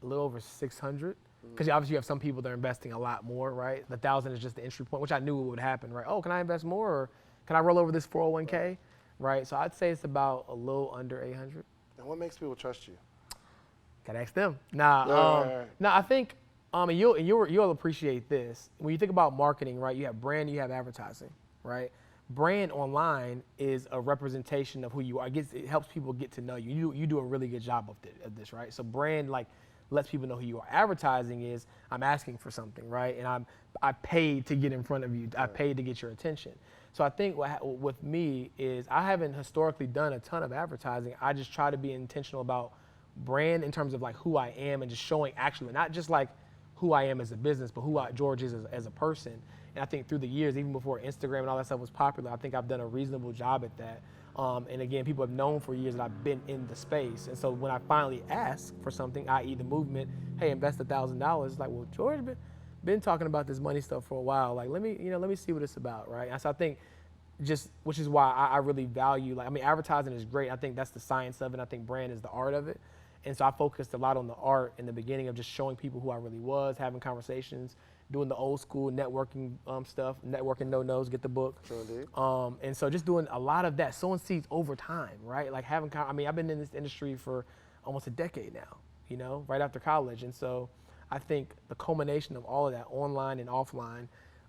a little over 600. Because obviously you have some people that are investing a lot more, right? The 1,000 is just the entry point, which I knew would happen, right? Oh, can I invest more, or can I roll over this 401k, right? So I'd say it's about a little under 800. And what makes people trust you? Gotta ask them. Nah, I think, and you'll appreciate this. When you think about marketing, right? You have brand, you have advertising, right? Brand online is a representation of who you are. It helps people get to know you. You do a really good job of this, right? So brand, like, lets people know who you are. Advertising is, I'm asking for something, right? And I paid to get in front of you. I paid to get your attention. So I think with me is, I haven't historically done a ton of advertising. I just try to be intentional about brand in terms of like who I am, and just showing actually, not just like who I am as a business, but who George is as a person. And I think through the years, even before Instagram and all that stuff was popular, I think I've done a reasonable job at that. And again, people have known for years that I've been in the space. And so when I finally ask for something, i.e. the movement, hey, invest $1,000, it's like, well, George been talking about this money stuff for a while. Like, let me see what it's about, right? And so I think which is why I really value, like, I mean, advertising is great. I think that's the science of it. I think brand is the art of it. And so I focused a lot on the art in the beginning of just showing people who I really was, having conversations, doing the old school networking stuff, networking no-nos, get the book. Sure indeed. And so just doing a lot of that, sowing seeds over time, right? Like I've been in this industry for almost a decade now, you know, right after college. And so I think the culmination of all of that, online and offline,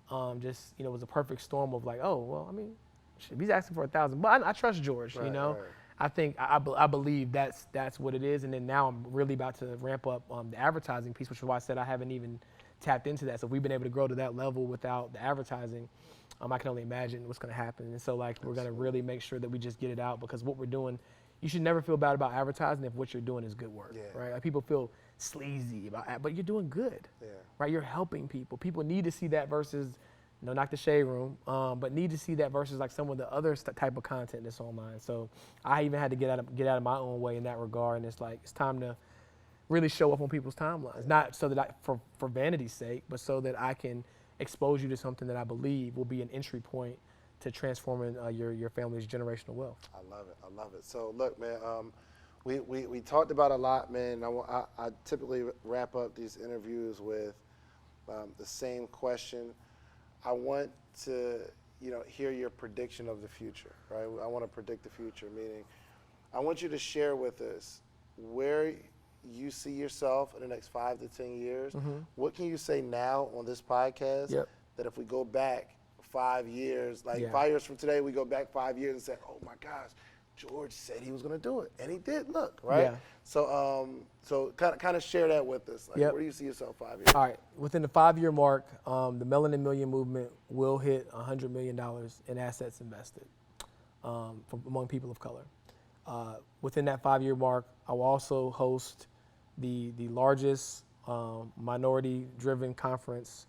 was a perfect storm of like, oh, well, I mean, shit, he's asking for $1,000, but I trust George, you know? Right. I think I believe that's what it is. And then now I'm really about to ramp up the advertising piece, which is why I said I haven't even tapped into that. So if we've been able to grow to that level without the advertising, I can only imagine what's going to happen. And so like we're going to really make sure that we just get it out, because what we're doing, you should never feel bad about advertising if what you're doing is good work, right? Like people feel sleazy about it, but you're doing good, right? You're helping people. People need to see that versus, not the shade room, but need to see that versus like some of the other type of content that's online. So I even had to get out of my own way in that regard. And it's like, it's time to really show up on people's timelines, not so that for vanity's sake, but so that I can expose you to something that I believe will be an entry point to transforming your family's generational wealth. I love it. So look, man, we talked about a lot, man. I typically wrap up these interviews with the same question. I want to, hear your prediction of the future, right? I want to predict the future, meaning I want you to share with us where you see yourself in the next 5 to 10 years. Mm-hmm. What can you say now on this podcast that if we go back 5 years, 5 years from today, we go back 5 years and say, oh my gosh, George said he was going to do it, and he did. Look, right? Yeah. So kind of share that with us. Like, where do you see yourself 5 years? All right. Within the 5-year mark, the Melanin Million movement will hit $100 million in assets invested among people of color. Within that 5-year mark, I will also host the largest minority-driven conference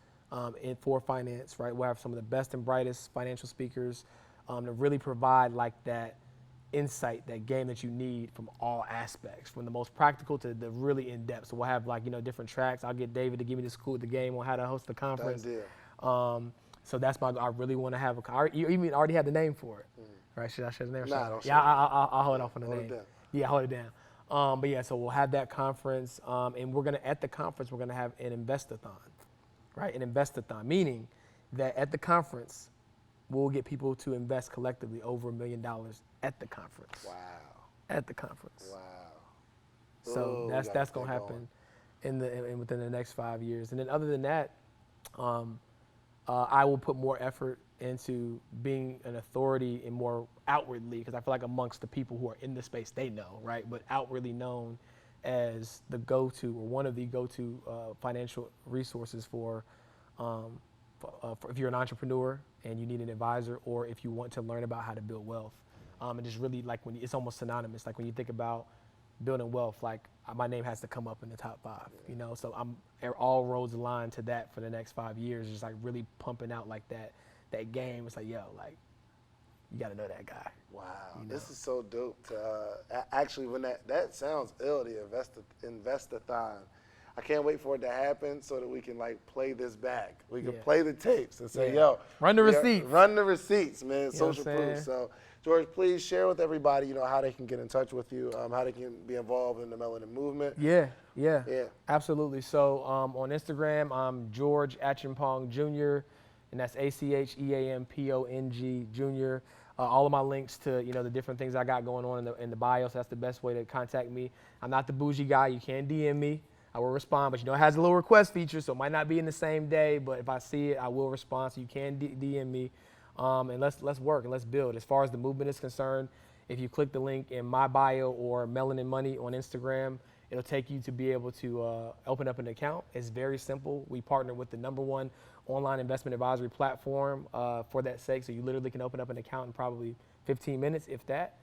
for finance. Right, we'll have some of the best and brightest financial speakers to really provide like that insight, that game that you need from all aspects, from the most practical to the really in-depth. So we'll have different tracks. I'll get David to give me the game on how to host the conference. So that's I really want to have you even already have the name for it. Right? Should I share the name? Nah, don't Yeah, share it. I'll hold off on the Hold it name. down. Yeah, hold it down. But yeah, so we'll have that conference, and at the conference, we're gonna have an investathon, right? An investathon, meaning that at the conference, we'll get people to invest collectively over $1 million at the conference. Wow. At the conference. Wow. So Ooh, we that's gotta gonna get happen within the next 5 years. And then other than that, I will put more effort into being an authority and more outwardly, because I feel like amongst the people who are in the space, they know, right? But outwardly known as the go-to or one of the go-to financial resources for if you're an entrepreneur and you need an advisor, or if you want to learn about how to build wealth. And just really like it's almost synonymous. Like when you think about building wealth, like my name has to come up in the top 5, you know? So all roads align to that for the next 5 years, just like really pumping out like that game. It's like, yo, like, you gotta know that guy. Wow, you know? This is so dope. Actually, when that sounds ill, the investathon. I can't wait for it to happen so that we can like play this back. We can play the tapes and say, yo, run the receipts. Run the receipts, man. You Social proof. So, George, please share with everybody, you know, how they can get in touch with you, how they can be involved in the Melanin movement. Yeah, absolutely. So on Instagram, I'm George Acheampong Jr., and that's Acheampong Jr. All of my links to, you know, the different things I got going on in the bio, so that's the best way to contact me. I'm not the bougie guy. You can DM me. I will respond, but you know, it has a little request feature, so it might not be in the same day, but if I see it, I will respond, so you can DM me. And let's work and let's build. As far as the movement is concerned, if you click the link in my bio or Melanin Money on Instagram, it'll take you to be able to open up an account. It's very simple. We partner with the #1 online investment advisory platform for that sake, so you literally can open up an account in probably 15 minutes, if that.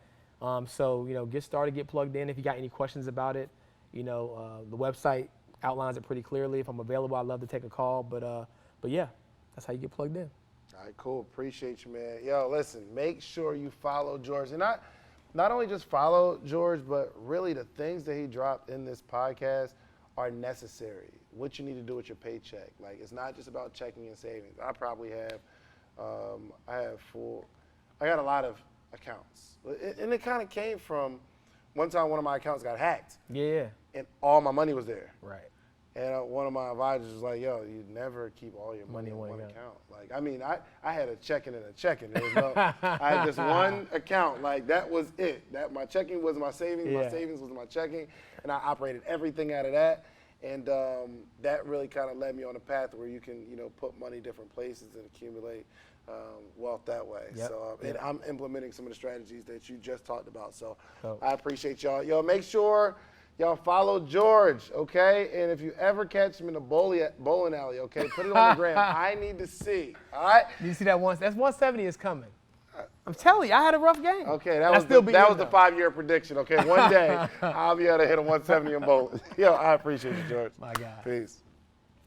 So, you know, get started, get plugged in. If you got any questions about it, you know, the website outlines it pretty clearly. If I'm available, I'd love to take a call. But yeah, that's how you get plugged in. All right, cool. Appreciate you, man. Yo, listen, make sure you follow George. And not only just follow George, but really the things that he dropped in this podcast are necessary. What you need to do with your paycheck. Like, it's not just about checking and savings. I probably have, I got a lot of accounts. And it kind of came from one time one of my accounts got hacked. Yeah. And all my money was there. Right. And one of my advisors was like, yo, you never keep all your money in one account. Like, I mean, I had a checking and a checking. There was no, I had just one account. Like, that was it. That my checking was my savings. My savings was my checking. And I operated everything out of that. And that really kind of led me on a path where you can, you know, put money different places and accumulate wealth that way. Yep. So and I'm implementing some of the strategies that you just talked about. So I appreciate y'all. Yo, make sure y'all follow George, okay? And if you ever catch him in a bowling alley, okay, put it on the gram. I need to see, all right? You see that once? That's 170 is coming. I'm telling you, I had a rough game. Okay, that was the 5-year prediction, okay? One day, I'll be able to hit a 170 in bowling. Yo, I appreciate you, George. My God. Peace.